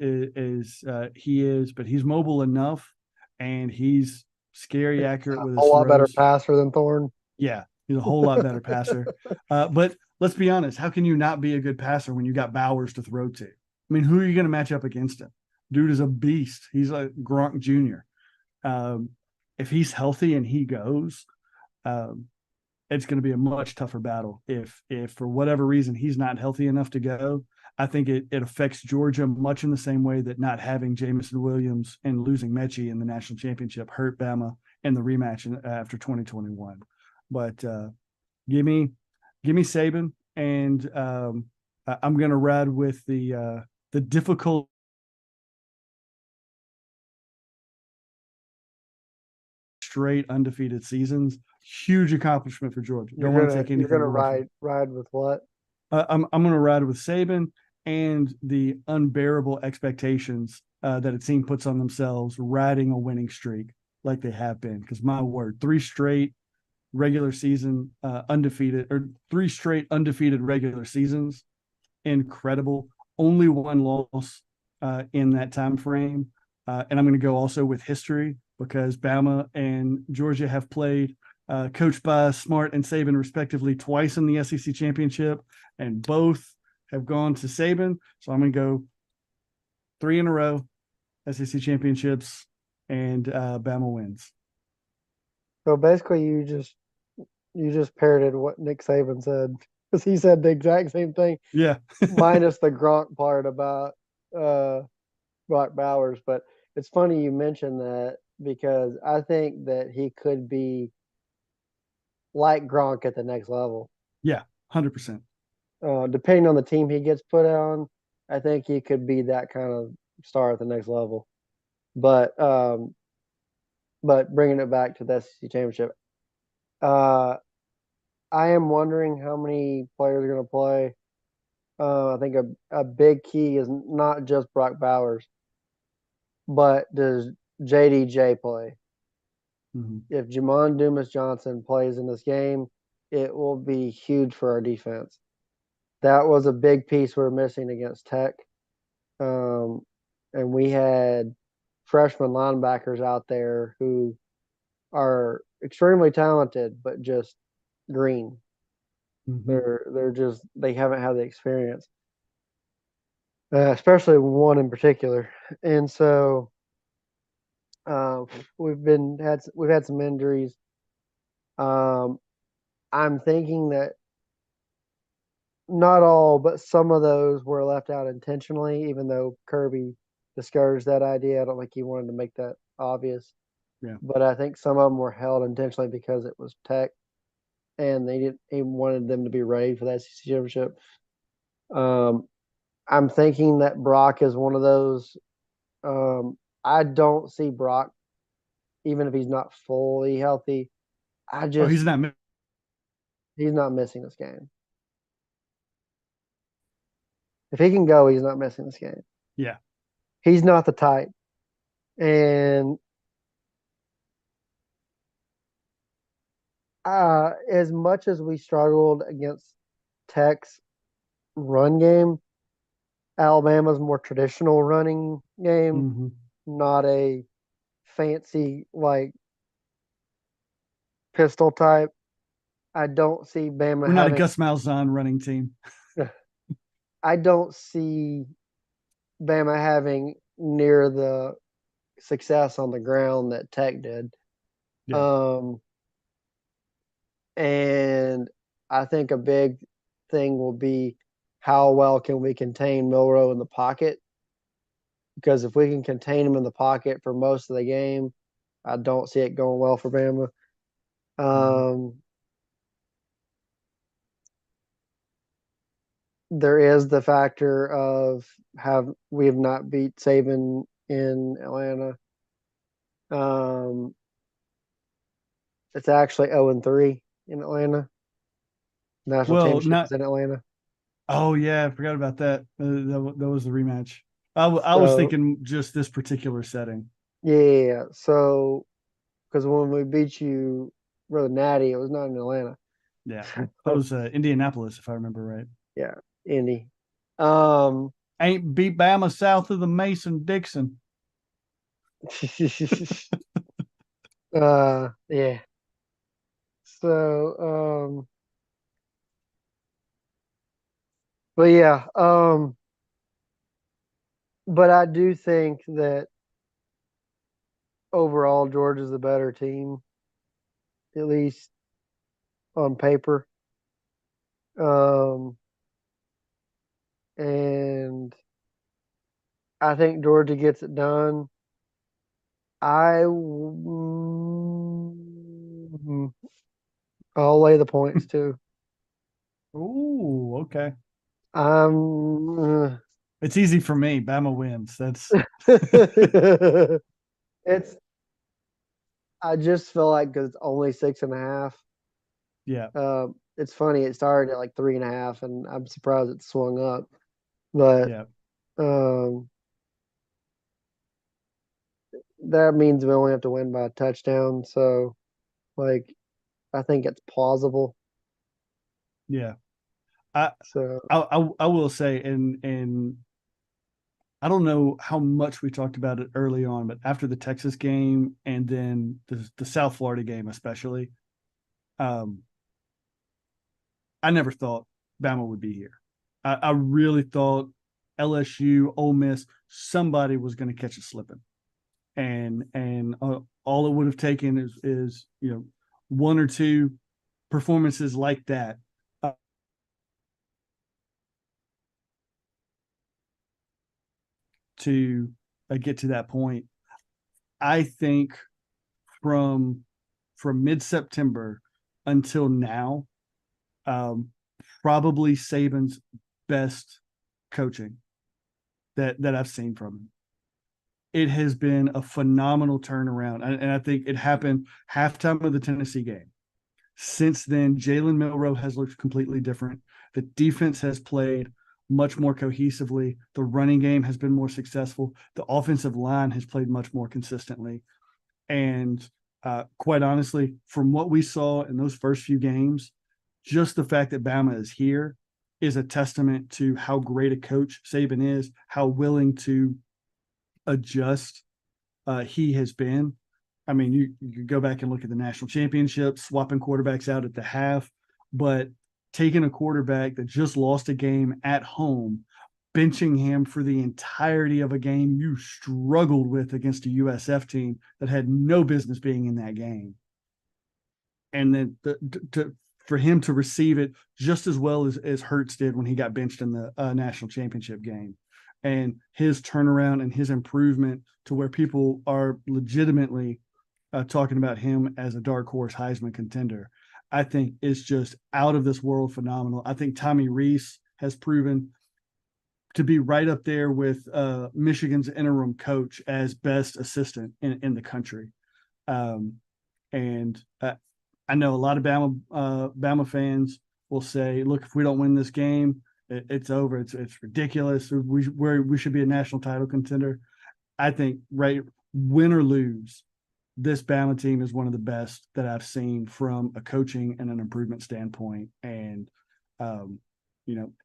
he is, but he's mobile enough, and he's scary He's accurate a with his whole lot better throws. passer than Thorne. Yeah, he's a whole lot better passer. But let's be honest, how can you not be a good passer when you got Bowers to throw to? I mean, who are you going to match up against him? Dude is a beast. He's like Gronk Jr. Um, if he's healthy and he goes, um, it's going to be a much tougher battle. If for whatever reason he's not healthy enough to go, I think it affects Georgia much in the same way that not having Jamison Williams and losing Mechie in the national championship hurt Bama in the rematch after 2021. But give me Saban, and I'm going to ride with the difficult straight undefeated seasons. Huge accomplishment for Georgia. Don't want to take you're anything gonna away from it. ride with what? I'm going to ride with Saban and the unbearable expectations that a team puts on themselves riding a winning streak like they have been. Because my word, three straight regular season undefeated, or three straight undefeated regular seasons, incredible. Only one loss in that time frame, and I'm going to go also with history because Bama and Georgia have played, coached by Smart and Saban respectively, twice in the SEC championship, and both have gone to Saban. So I'm going to go three in a row, SEC championships, and Bama wins. So basically, you just parroted what Nick Saban said because he said the exact same thing, Yeah. minus the Gronk part about uh, Brock Bowers. But it's funny you mentioned that because I think that he could be like Gronk at the next level. Yeah. 100%. Depending on the team he gets put on, I think he could be that kind of star at the next level. But bringing it back to the SEC championship, uh, I am wondering how many players are going to play. I think a big key is not just Brock Bowers, but does JDJ play? Mm-hmm. If Jamon Dumas Johnson plays in this game, it will be huge for our defense. That was a big piece we were missing against Tech. Um, and we had freshman linebackers out there who are extremely talented, but just green. Mm-hmm. They're just they haven't had the experience, especially one in particular. And so uh, we've had some injuries. Um, I'm thinking that not all, but some of those were left out intentionally, even though Kirby discouraged that idea. I don't think he wanted to make that obvious. Yeah. But I think some of them were held intentionally because it was Tech, and he wanted them to be ready for that SEC championship. Um, I'm thinking that Brock is one of those. I don't see Brock, even if he's not fully healthy. I Oh, just he's not. he's not missing this game. If he can go, he's not missing this game. Yeah. He's not the type. And as much as we struggled against Tech's run game, Alabama's more traditional running game, Mm-hmm. not a fancy like pistol type. I don't see Bama We're not a having. Gus Malzahn running team. I don't see Bama having near the success on the ground that Tech did. Yeah. Um, and I think a big thing will be how well can we contain Milrow in the pocket? Because if we can contain him in the pocket for most of the game, I don't see it going well for Bama. Mm-hmm. There is the factor of have we have not beat Saban in Atlanta. Um, it's actually 0-3 in Atlanta. National Well, championship not. is in Atlanta. Oh yeah, I forgot about that. That was the rematch. I was So thinking just this particular setting. yeah, so because when we beat you, brother Natty, it was not in Atlanta. Yeah, that was Indianapolis, if I remember right. Yeah, Indy. Um, Ain't beat Bama south of the Mason Dixon. yeah. So, but yeah, but I do think that overall Georgia's the better team, at least on paper. Um, and I think Georgia gets it done. I'll lay the points too. Oh, okay. I'm. It's easy for me. Bama wins. That's It's. I just feel like because it's only 6.5. Yeah, It's funny. It started at like 3.5, and I'm surprised it swung up. But yeah, um, that means we only have to win by a touchdown. So, like, I think it's plausible. yeah. I So, I will say, and I don't know how much we talked about it early on, but after the Texas game and then the South Florida game, especially, um, I never thought Bama would be here. I really thought LSU, Ole Miss, somebody was going to catch us slipping, and all it would have taken is one or two performances like that to get to that point. I think from mid September until now, um, probably Saban's best coaching that I've seen from him. It has been a phenomenal turnaround, and I think it happened halftime of the Tennessee game. Since then, Jalen Milroe has looked completely different. The defense has played much more cohesively. The running game has been more successful. The offensive line has played much more consistently. And quite honestly, from what we saw in those first few games, just the fact that Bama is here is a testament to how great a coach Saban is, how willing to adjust he has been. I mean, you could go back and look at the national championship, swapping quarterbacks out at the half, but taking a quarterback that just lost a game at home, benching him for the entirety of a game you struggled with against a USF team that had no business being in that game. And then for him to receive it just as well as Hurts did when he got benched in the national championship game. And his turnaround and his improvement to where people are legitimately talking about him as a dark horse Heisman contender, I think is just out of this world phenomenal. I think Tommy Rees has proven to be right up there with Michigan's interim coach as best assistant in the country. Um, and I know a lot of Bama fans will say, "Look, if we don't win this game, it's over. It's ridiculous. We should be a national title contender." I think right, win or lose, this Bama team is one of the best that I've seen from a coaching and an improvement standpoint. And um,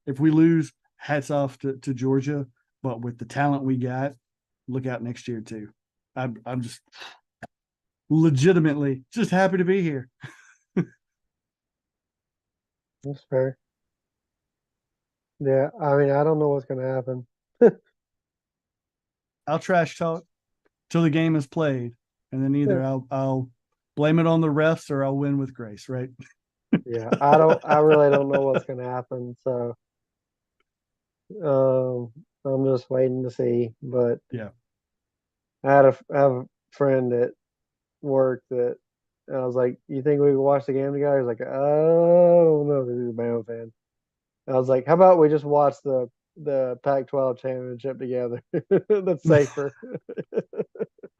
if we lose, hats off to Georgia. But with the talent we got, look out next year too. I'm just legitimately just happy to be here. that's fair. Yeah, I mean, I don't know what's going to happen. I'll trash talk till the game is played, and then Yeah, either I'll blame it on the refs or I'll win with grace, right? yeah, I really don't know what's going to happen. So, I'm just waiting to see. But Yeah. I have a friend at work that I was like, "You think we could watch the game together?" He's like, "Oh no, because he's a Bama fan." I was like, "How about we just watch the Pac-12 championship together? That's safer."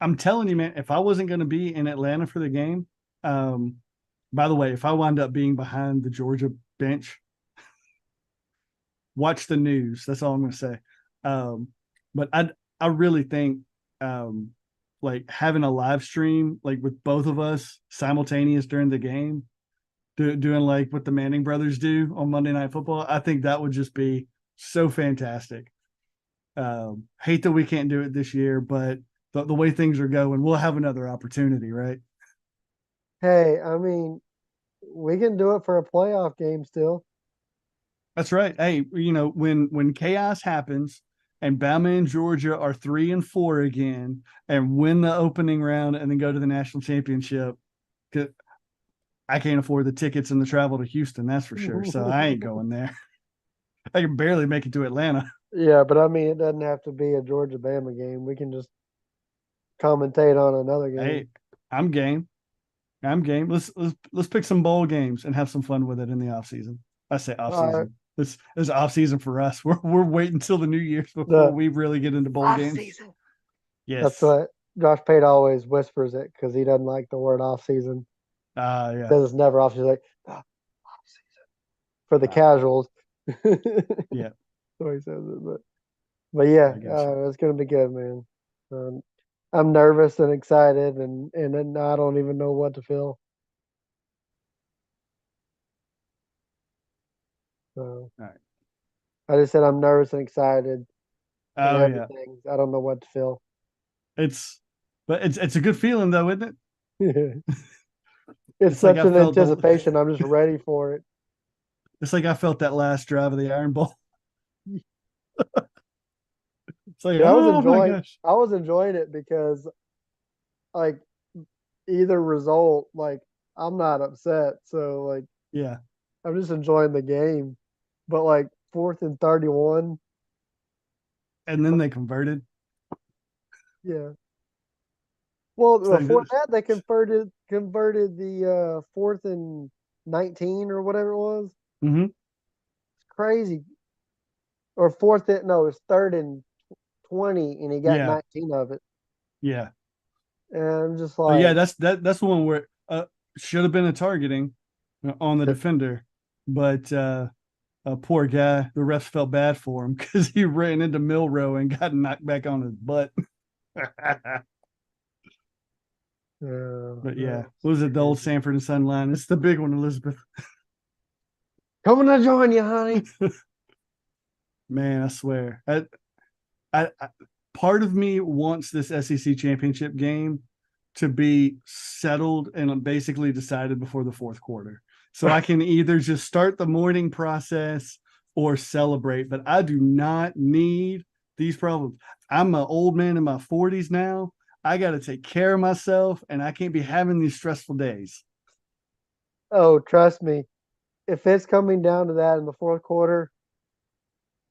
I'm telling you, man, if I wasn't going to be in Atlanta for the game, um, by the way, if I wind up being behind the Georgia bench, watch the news. That's all I'm going to say. Um, but I really think um, like having a live stream like with both of us simultaneous during the game, doing like what the Manning brothers do on Monday Night Football, I think that would just be so fantastic. Hate that we can't do it this year, but the way things are going, we'll have another opportunity, right? Hey, I mean, we can do it for a playoff game still. That's right. Hey, when chaos happens and Bama and Georgia are 3-4 again and win the opening round and then go to the national championship, I can't afford the tickets and the travel to Houston, that's for sure. So I ain't going there. I can barely make it to Atlanta. Yeah, but I mean, it doesn't have to be a Georgia Bama game. We can just commentate on another Hey, game. I'm game. I'm game. Let's pick some bowl games and have some fun with it in the off season. I say off All right. season. This is off season for us. We're waiting until the New Year's before The we really get into bowl off games. season. That's Yes. right. Josh Pate always whispers it because he doesn't like the word off season. Yeah. Says it's never off season. Like "Ah, off season for the Uh, casuals. The yeah. way he says it, but yeah, I got you. it's gonna be good, man. Um, I'm nervous and excited, and then I don't even know what to feel. So All right. I just said I'm nervous and excited and Oh yeah. everything. I don't know what to feel. It's but it's a good feeling though, isn't it? It's It's like such I an felt the anticipation. I'm just ready for it. it's like I felt that last drive of the Iron Bowl. It's like, Yeah, oh my gosh. I was enjoying it because like either result, like I'm not upset. So like Yeah. I'm just enjoying the game. But like 4th and 31, And then they converted. yeah. Well, It's like before that they converted the 4th and 19 or whatever it was. mm-hmm. It's crazy. Or no, it's 3rd and 20 and he got Yeah. 19 of it. Yeah. And I'm just Yeah, like, that's the one where should have been a targeting on the defender, but a poor guy, the refs felt bad for him because he ran into Milrow and got knocked back on his butt. But yeah, it's what was it? The old crazy. Sanford and Son line. It's the big one, Elizabeth. Coming to join you, honey. Man, I swear. I part of me wants this SEC championship game to be settled and basically decided before the fourth quarter. So I can either just start the mourning process or celebrate, but I do not need these problems. I'm an old man in my 40s now. I got to take care of myself and I can't be having these stressful days. Oh, trust me. If it's coming down to that in the fourth quarter,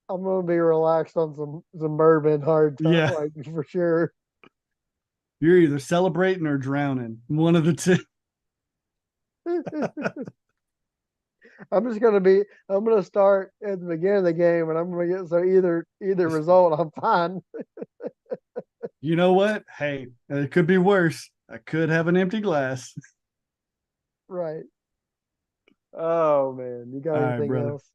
I'm gonna be relaxed on some bourbon hard time, Yeah, like for sure. you're either celebrating or drowning, one of the two. I'm gonna start at the beginning of the game and I'm gonna get so either result I'm fine. You know what? Hey, it could be worse. I could have an empty glass. Right. Oh man. You got All right, anything brother. else?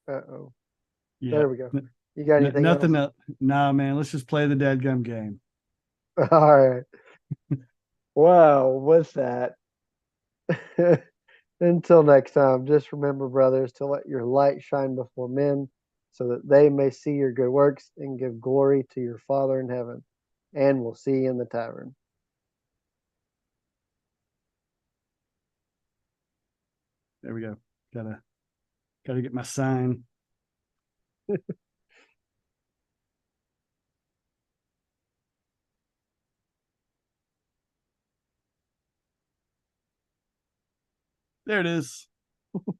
Uh-oh. Yeah. There we go. You got anything Nothing else? else. Nah, man. Let's just play the dadgum game. All right. Wow, with that. Until next time, just remember, brothers, to let your light shine before men so that they may see your good works and give glory to your Father in heaven. And we'll see you in the tavern. There we go. Gotta get my sign. There it is.